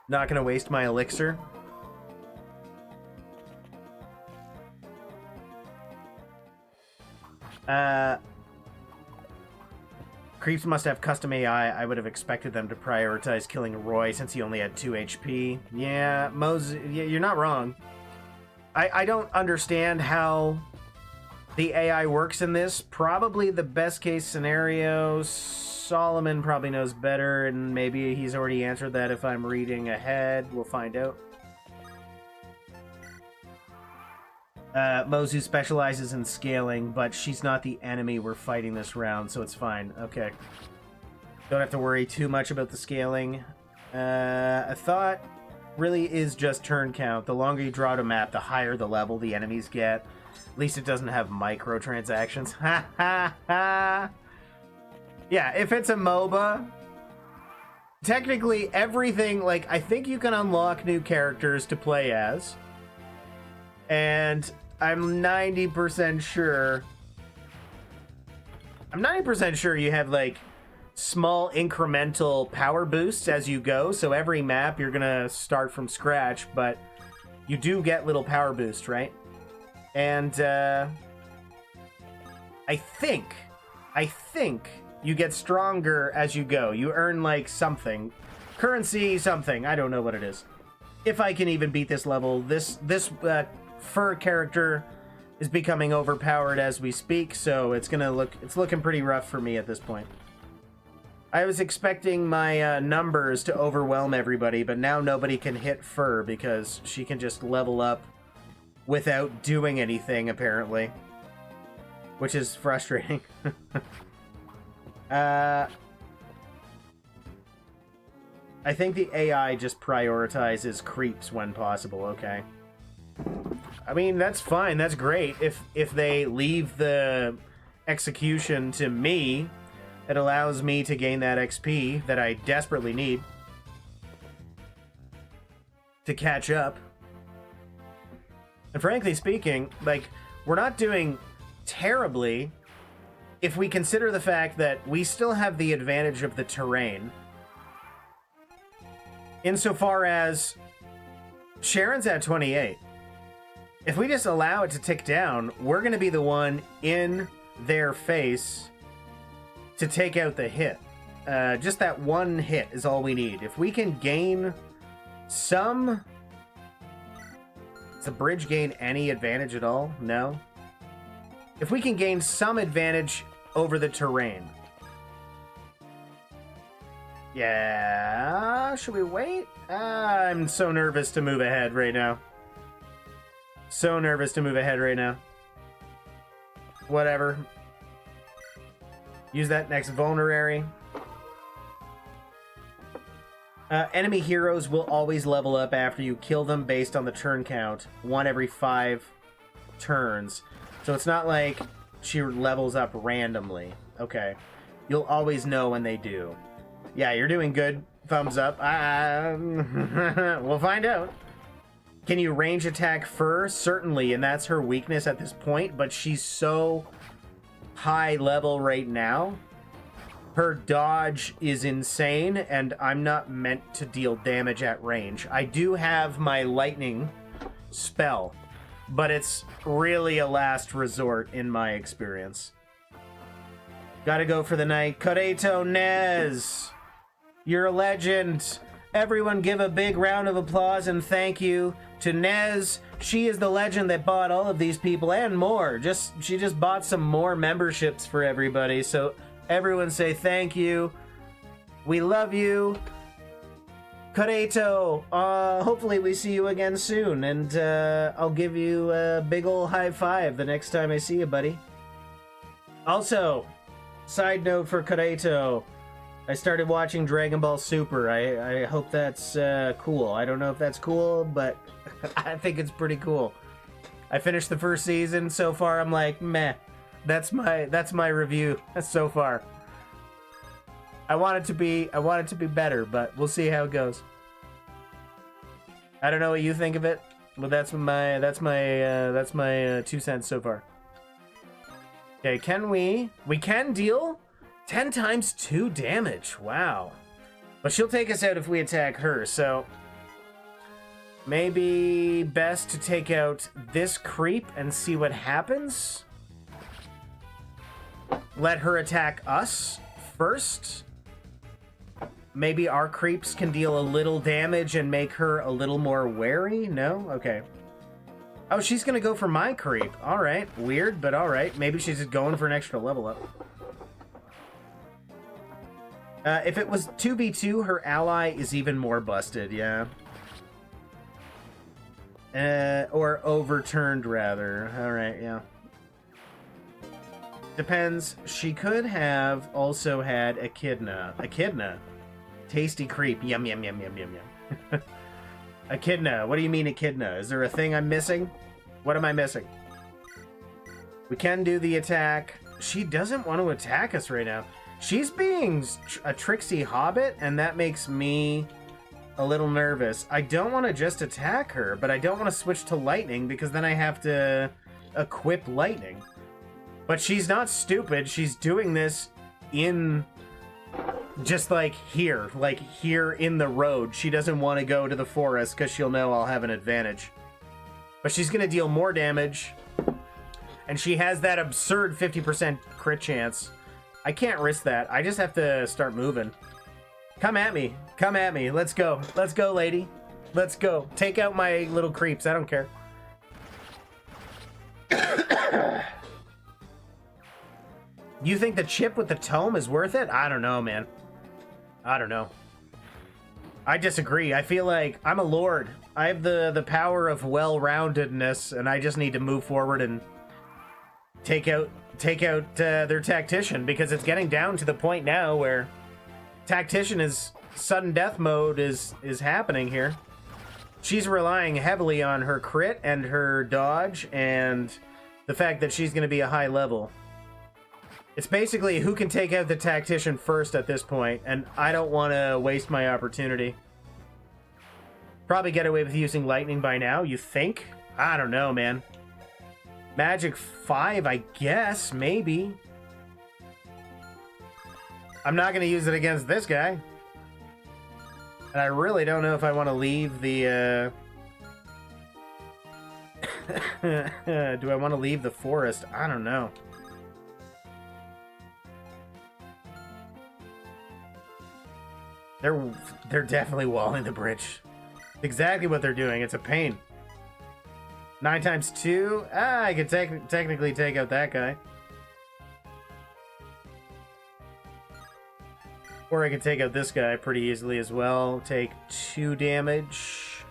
Not gonna waste my elixir. Creeps must have custom AI. I would have expected them to prioritize killing Roy since he only had 2 HP. Yeah, you're not wrong. I don't understand how the AI works in this. Probably the best case scenario, Solomon probably knows better, and maybe he's already answered that if I'm reading ahead. We'll find out. Mozu specializes in scaling, but she's not the enemy we're fighting this round, so it's fine. Okay. Don't have to worry too much about the scaling. I thought really is just turn count. The longer you draw to map, the higher the level the enemies get. At least it doesn't have microtransactions. Ha ha ha! Yeah, if it's a MOBA, technically everything, like, I think you can unlock new characters to play as. And I'm 90% sure you have, like, small incremental power boosts as you go. So every map you're gonna start from scratch, but you do get little power boosts, right? And I think you get stronger as you go. You earn like something, currency, something. I don't know what it is. If I can even beat this level, this fur character is becoming overpowered as we speak, so it's looking pretty rough for me at this point. I was expecting my numbers to overwhelm everybody, but now nobody can hit Fur because she can just level up without doing anything, apparently. Which is frustrating. I think the AI just prioritizes creeps when possible, okay. I mean, that's fine, that's great. If they leave the execution to me, it allows me to gain that XP that I desperately need to catch up. And frankly speaking, like, we're not doing terribly if we consider the fact that we still have the advantage of the terrain. Insofar as Sharon's at 28. If we just allow it to tick down, we're going to be the one in their face to take out the hit. Just that one hit is all we need. If we can gain some... Does the bridge gain any advantage at all? No? If we can gain some advantage over the terrain. Yeah, should we wait? I'm so nervous to move ahead right now. So nervous to move ahead right now. Whatever. Use that next vulnerary. Enemy heroes will always level up after you kill them based on the turn count. 1 every 5 turns. So it's not like she levels up randomly. Okay. You'll always know when they do. Yeah, you're doing good. Thumbs up. We'll find out. Can you range attack fur? Certainly, and that's her weakness at this point, but she's so high level right now. Her dodge is insane, and I'm not meant to deal damage at range. I do have my lightning spell, but it's really a last resort in my experience. Gotta go for the night. Koreto Nez, you're a legend. Everyone give a big round of applause and thank you to Nez. She is the legend that bought all of these people and more. She just bought some more memberships for everybody. So everyone say thank you. We love you. Koreto, hopefully we see you again soon. And I'll give you a big ol' high five the next time I see you, buddy. Also, side note for Koreto, I started watching Dragon Ball Super. I hope that's cool. I don't know if that's cool, but I think it's pretty cool. I finished the first season. So far, I'm like, meh. That's my review so far. I want it to be better, but we'll see how it goes. I don't know what you think of it, but that's my 2 cents so far. Okay, we can deal 10 times 2 damage. Wow. But she'll take us out if we attack her, so maybe best to take out this creep and see what happens. Let her attack us first. Maybe our creeps can deal a little damage and make her a little more wary? No? Okay. Oh, she's gonna go for my creep. Alright. Weird, but alright. Maybe she's just going for an extra level up. If it was 2v2, her ally is even more busted, yeah. Or overturned, rather. Alright, yeah. Depends. She could have also had Echidna. Echidna? Tasty creep. Yum, yum, yum, yum, yum, yum. Echidna. What do you mean Echidna? Is there a thing I'm missing? What am I missing? We can do the attack. She doesn't want to attack us right now. She's being a tricksy hobbit, and that makes me a little nervous. I don't want to just attack her, but I don't want to switch to lightning because then I have to equip lightning. But she's not stupid. She's doing this in just like here in the road. She doesn't want to go to the forest because she'll know I'll have an advantage. But she's going to deal more damage, and she has that absurd 50% crit chance. I can't risk that. I just have to start moving. Come at me. Come at me. Let's go. Let's go, lady. Let's go. Take out my little creeps. I don't care. You think the chip with the tome is worth it? I don't know, man. I don't know. I disagree. I feel like I'm a lord. I have the power of well-roundedness, and I just need to move forward and take out their tactician, because it's getting down to the point now where tactician is sudden death mode is happening here. She's relying heavily on her crit and her dodge and the fact that she's going to be a high level. It's basically who can take out the tactician first at this point, and I don't want to waste my opportunity. Probably get away with using lightning by now, you think? I don't know, man. Magic 5, I guess, maybe. I'm not going to use it against this guy. And I really don't know if I want to leave the, do I want to leave the forest? I don't know. They're definitely walling the bridge. Exactly what they're doing. It's a pain. 9 times 2. Ah, I could technically take out that guy. Or I could take out this guy pretty easily as well. Take 2 damage.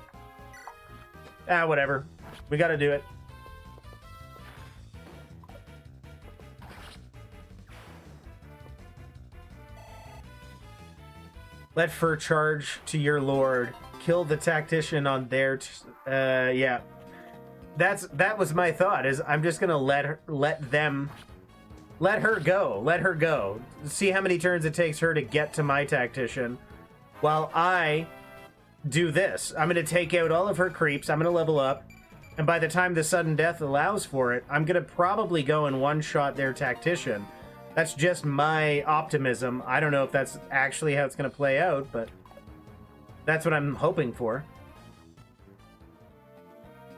Ah, whatever. We gotta do it. Let fur charge to your lord. Kill the tactician on their... yeah. That was my thought, is I'm just gonna let her go. Let her go. See how many turns it takes her to get to my tactician, while I do this. I'm going to take out all of her creeps. I'm going to level up. And by the time the sudden death allows for it, I'm going to probably go and one-shot their tactician. That's just my optimism. I don't know if that's actually how it's going to play out, but that's what I'm hoping for.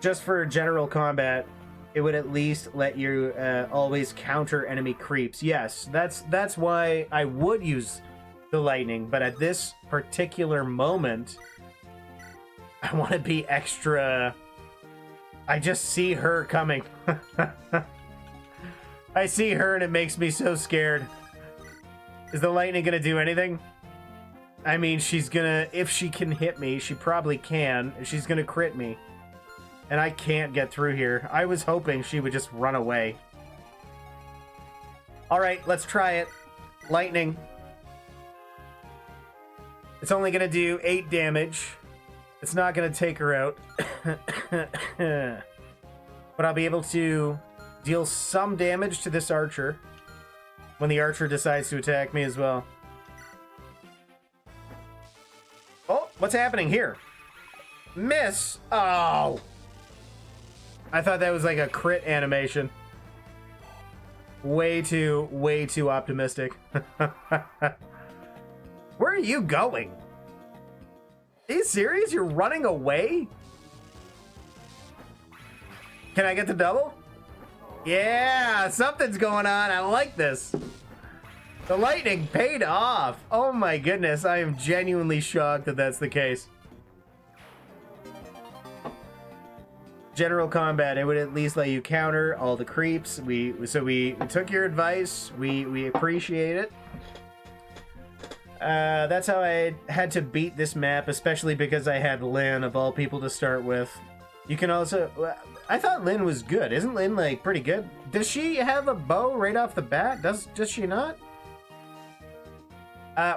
Just for general combat, it would at least let you always counter enemy creeps. Yes, that's why I would use the lightning, but at this particular moment, I want to be extra... I just see her coming. I see her and it makes me so scared. Is the lightning gonna do anything? I mean, she's gonna... If she can hit me, she probably can. She's gonna crit me. And I can't get through here. I was hoping she would just run away. Alright, let's try it. Lightning. It's only gonna do 8 damage. It's not gonna take her out. But I'll be able to deal some damage to this archer when the archer decides to attack me as well. Oh, what's happening here? Miss! Oh! I thought that was like a crit animation. Way too optimistic. Where are you going? Are you serious? You're running away? Can I get the double? Yeah, something's going on. I like this. The lightning paid off. Oh my goodness, I am genuinely shocked that that's the case. General combat, it would at least let you counter all the creeps. We took your advice. We appreciate it. That's how I had to beat this map, especially because I had Lynn of all people to start with. You can also... I thought Lynn was good. Isn't Lynn, like, pretty good? Does she have a bow right off the bat? Does she not?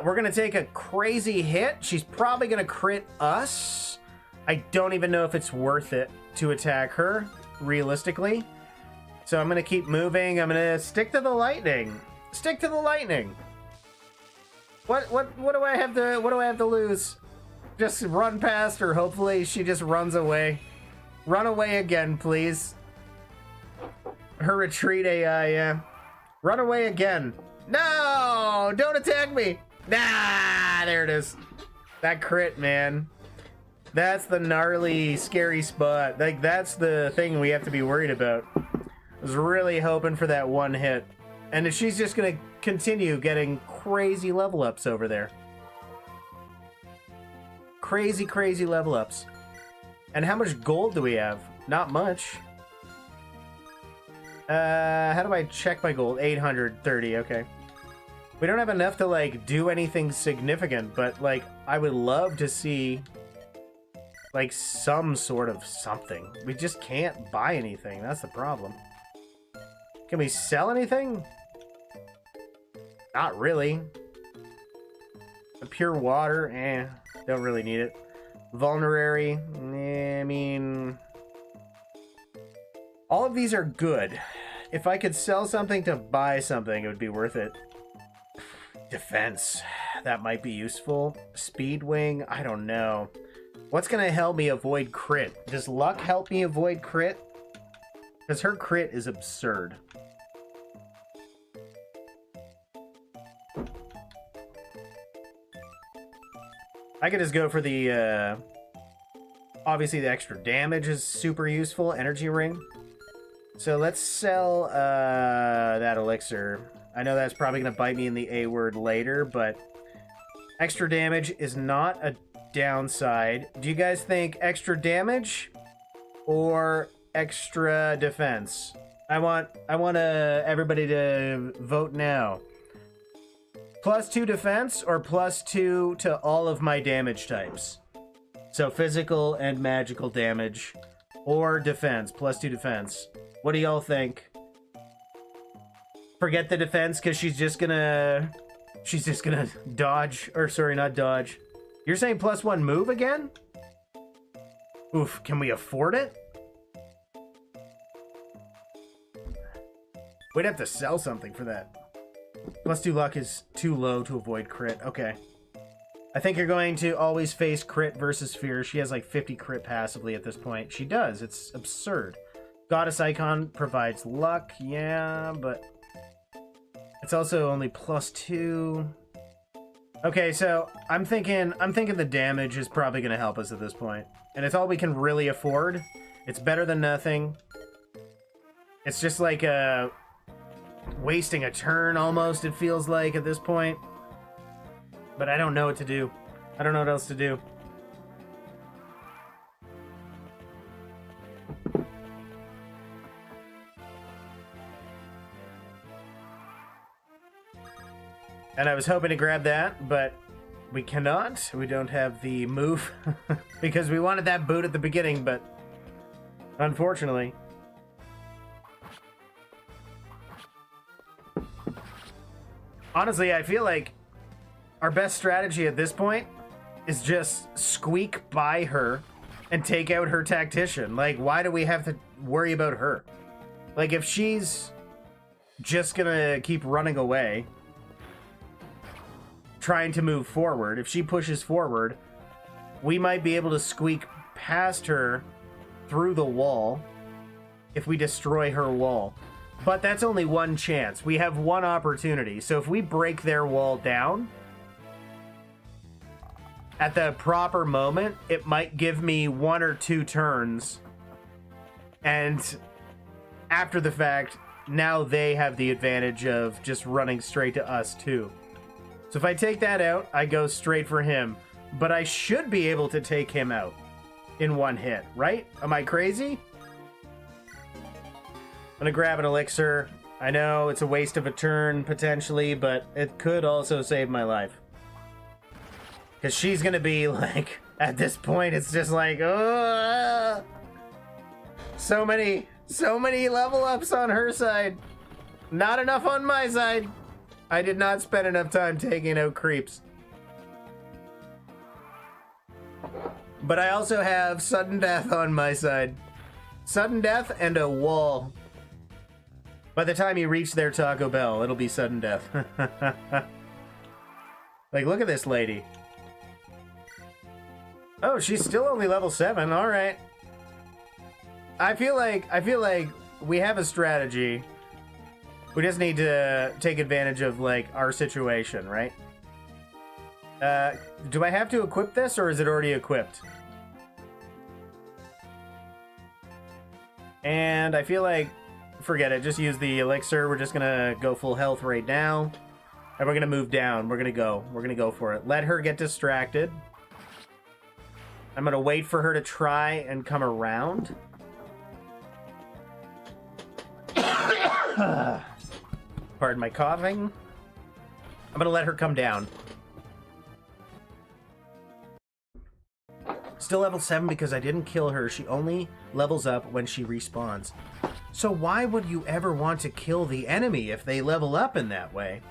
We're gonna take a crazy hit. She's probably gonna crit us. I don't even know if it's worth it to attack her, realistically. So I'm gonna keep moving. I'm gonna stick to the lightning. Stick to the lightning. What do I have to lose? Just run past her. Hopefully she just runs away. Run away again, please. Her retreat AI, yeah. Run away again. No! Don't attack me! Nah! There it is. That crit, man. That's the gnarly, scary spot. Like, that's the thing we have to be worried about. I was really hoping for that one hit. And she's just gonna continue getting crazy level ups over there. Crazy, crazy level ups. And how much gold do we have? Not much. How do I check my gold? 830, okay. We don't have enough to, like, do anything significant, but, like, I would love to see, like, some sort of something. We just can't buy anything. That's the problem. Can we sell anything? Not really. The pure water, don't really need it. Vulnerary, I mean... All of these are good. If I could sell something to buy something, it would be worth it. Defense, that might be useful. Speed wing, I don't know. What's gonna help me avoid crit? Does luck help me avoid crit? Because her crit is absurd. I could just go for the, obviously the extra damage is super useful, energy ring. So let's sell, that elixir. I know that's probably going to bite me in the A word later, but extra damage is not a downside. Do you guys think extra damage or extra defense? I want everybody to vote now. +2 defense or +2 to all of my damage types. So physical and magical damage, or defense, +2 defense. What do y'all think? Forget the defense because she's just gonna dodge, or sorry, not dodge. You're saying +1 move again? Oof, can we afford it? We'd have to sell something for that. +2 luck is too low to avoid crit. Okay. I think you're going to always face crit versus fear. She has like 50 crit passively at this point. She does. It's absurd. Goddess icon provides luck. Yeah, but it's also only +2. Okay, so I'm thinking the damage is probably going to help us at this point. And it's all we can really afford. It's better than nothing. It's just like wasting a turn almost, it feels like at this point. But I don't know what to do. I don't know what else to do. And I was hoping to grab that, but we cannot. We don't have the move because we wanted that boot at the beginning, but unfortunately. Honestly, I feel like our best strategy at this point is just squeak by her and take out her tactician. Like, why do we have to worry about her? Like, if she's just gonna keep running away, trying to move forward, if she pushes forward, we might be able to squeak past her through the wall if we destroy her wall. But that's only one chance. We have one opportunity. So if we break their wall down at the proper moment, it might give me 1 or 2 turns. And after the fact, now they have the advantage of just running straight to us too. So if I take that out, I go straight for him. But I should be able to take him out in one hit, right? Am I crazy? I'm gonna grab an elixir. I know it's a waste of a turn, potentially, but it could also save my life. Because she's gonna be like, at this point, it's just like, oh, so many level ups on her side. Not enough on my side. I did not spend enough time taking out creeps. But I also have sudden death on my side. Sudden death and a wall. By the time you reach their Taco Bell, it'll be sudden death. Like, look at this lady. Oh, she's still only level 7. All right. I feel like we have a strategy. We just need to take advantage of, like, our situation, right? Do I have to equip this, or is it already equipped? And I feel like, forget it, just use the elixir. We're just gonna go full health right now. And we're gonna move down. We're gonna go for it. Let her get distracted. I'm gonna wait for her to try and come around. Pardon my coughing. I'm gonna let her come down. Still level 7 because I didn't kill her. She only levels up when she respawns. So why would you ever want to kill the enemy if they level up in that way?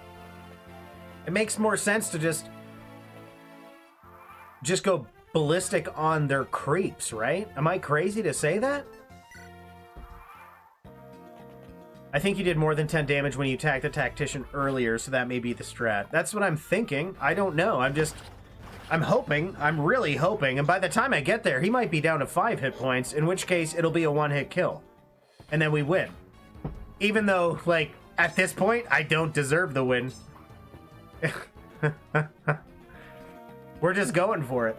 It makes more sense to just go ballistic on their creeps, right? Am I crazy to say that? I think you did more than 10 damage when you attacked the tactician earlier, so that may be the strat. That's what I'm thinking. I don't know. I'm hoping. I'm really hoping. And by the time I get there, he might be down to 5 hit points, in which case it'll be a one-hit kill. And then we win. Even though, like, at this point, I don't deserve the win. We're just going for it.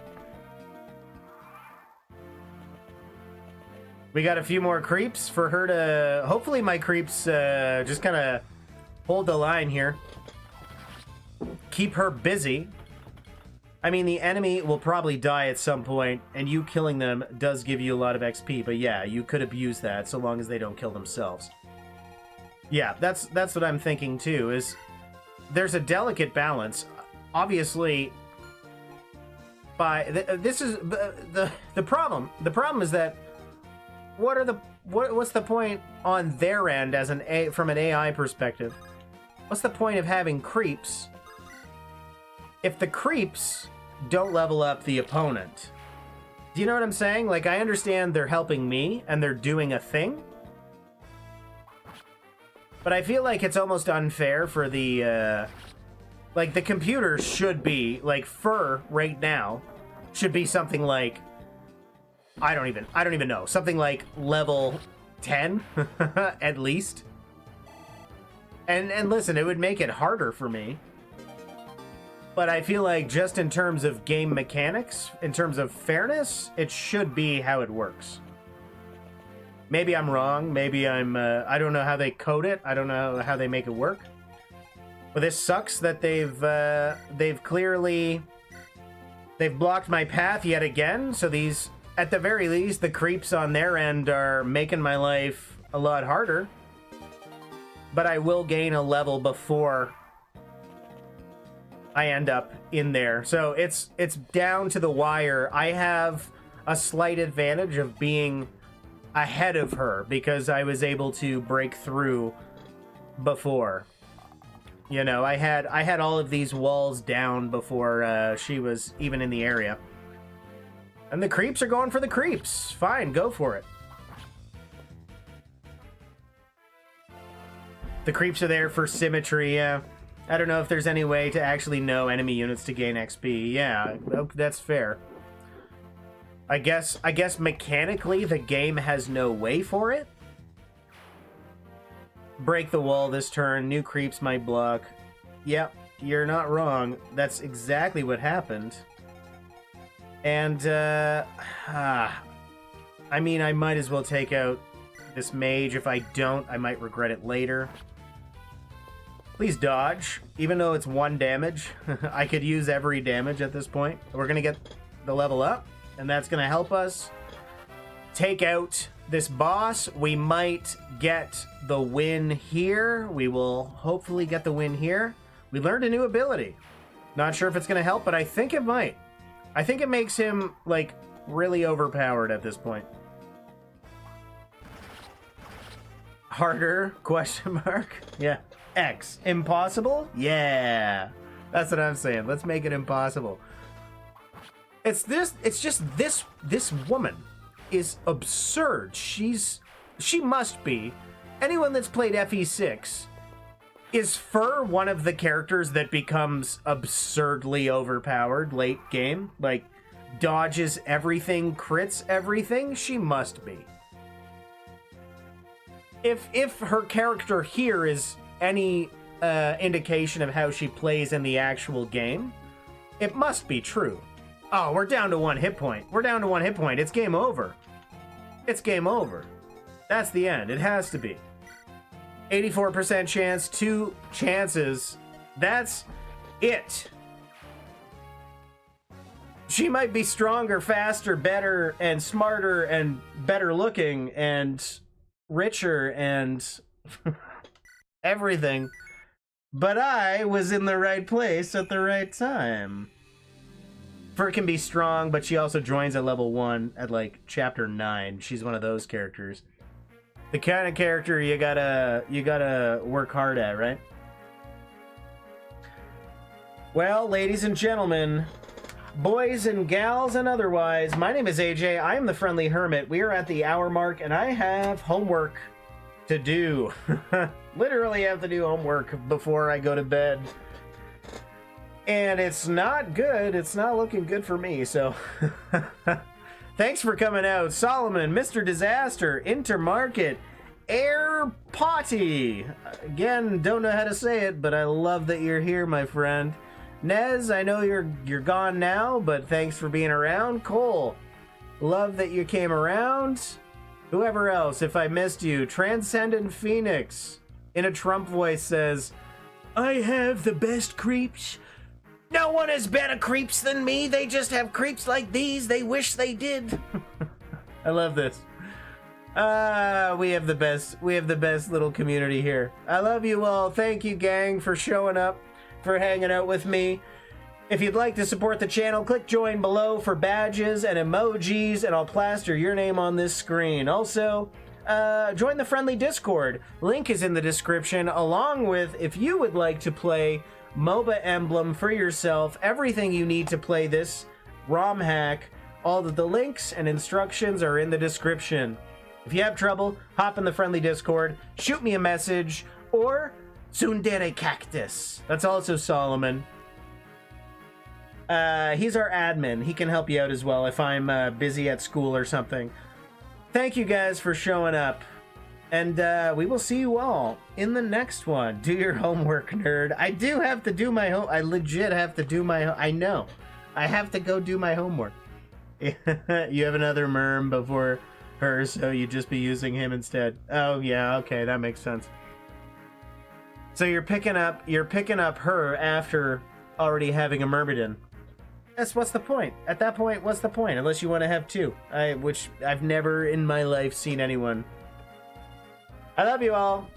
We got a few more creeps for her to... Hopefully my creeps just kind of hold the line here. Keep her busy. I mean, the enemy will probably die at some point, and you killing them does give you a lot of XP. But yeah, you could abuse that so long as they don't kill themselves. Yeah, that's what I'm thinking too, is there's a delicate balance. Obviously, this is the problem. The problem is that what's the point on their end as from an AI perspective? What's the point of having creeps if the creeps don't level up the opponent? Do you know what I'm saying? Like, I understand they're helping me and they're doing a thing, but I feel like it's almost unfair for the Like, the computer should be, like, fur right now should be something like, I don't even know. Something like level 10, at least. And listen, it would make it harder for me. But I feel like just in terms of game mechanics, in terms of fairness, it should be how it works. Maybe I'm wrong. Maybe I'm, I don't know how they code it. I don't know how they make it work. But this sucks that they've clearly, they've blocked my path yet again. So these, at the very least, the creeps on their end are making my life a lot harder. But I will gain a level before I end up in there. So it's down to the wire. I have a slight advantage of being ahead of her because I was able to break through before. You know, I had all of these walls down before she was even in the area. And the creeps are going for the creeps. Fine, go for it. The creeps are there for symmetry, yeah. I don't know if there's any way to actually know enemy units to gain XP. Yeah, that's fair. I guess mechanically the game has no way for it. Break the wall this turn. New creeps might block. Yep, you're not wrong. That's exactly what happened. And, I mean, I might as well take out this mage. If I don't, I might regret it later. Please dodge. Even though it's 1 damage, I could use every damage at this point. We're going to get the level up, and that's going to help us take out this boss. We might get the win here. We will hopefully get the win here. We learned a new ability. Not sure if it's going to help, but I think it might. I think it makes him, like, really overpowered at this point. Harder? Question mark? Yeah. X. Impossible? Yeah. That's what I'm saying. Let's make it impossible. It's just this woman is absurd. She must be. Anyone that's played FE6, is Fur one of the characters that becomes absurdly overpowered late game? Like, dodges everything, crits everything? She must be. If her character here is any indication of how she plays in the actual game, it must be true. Oh, we're down to 1 hit point. We're down to 1 hit point. It's game over. It's game over. That's the end. It has to be. 84% chance, 2 chances. That's it. She might be stronger, faster, better, and smarter, and better looking, and richer, and everything. But I was in the right place at the right time. Fur can be strong, but she also joins at level 1 at, like, chapter 9. She's one of those characters. The kind of character you gotta work hard at, right? Well, ladies and gentlemen, boys and gals and otherwise, my name is AJ. I am the Friendly Hermit. We are at the hour mark, and I have homework to do. Literally have to do homework before I go to bed. And it's not good. It's not looking good for me, so... Thanks for coming out. Solomon, Mr. Disaster, Intermarket, Air Potty. Again, don't know how to say it, but I love that you're here, my friend. Nez, I know you're gone now, but thanks for being around. Cole, love that you came around. Whoever else, if I missed you. Transcendent Phoenix, in a Trump voice, says, I have the best creeps. No one has better creeps than me. They just have creeps like these. They wish they did. I love this. We have the best. We have the best little community here. I love you all. Thank you, gang, for showing up, for hanging out with me. If you'd like to support the channel, click join below for badges and emojis, and I'll plaster your name on this screen. Also, join the Friendly Discord. Link is in the description, along with, if you would like to play MOBA Emblem for yourself, everything you need to play this ROM hack, all of the links and instructions are in the description. If you have trouble, hop in the Friendly Discord, shoot me a message, or Tsundere Cactus. That's also Solomon. He's our admin. He can help you out as well if I'm busy at school or something. Thank you guys for showing up. And we will see you all in the next one. Do your homework, nerd. I do have to do my I legit have to do my I know. I have to go do my homework. You have another merm before her, so you'd just be using him instead. Oh yeah, okay, that makes sense. So you're picking up her after already having a myrmidon. What's the point? At that point, what's the point? Unless you want to have two. Which I've never in my life seen anyone. I love you all.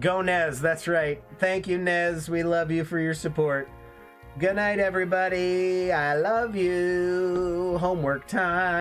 Go Nez, that's right. Thank you, Nez. We love you for your support. Good night, everybody. I love you. Homework time.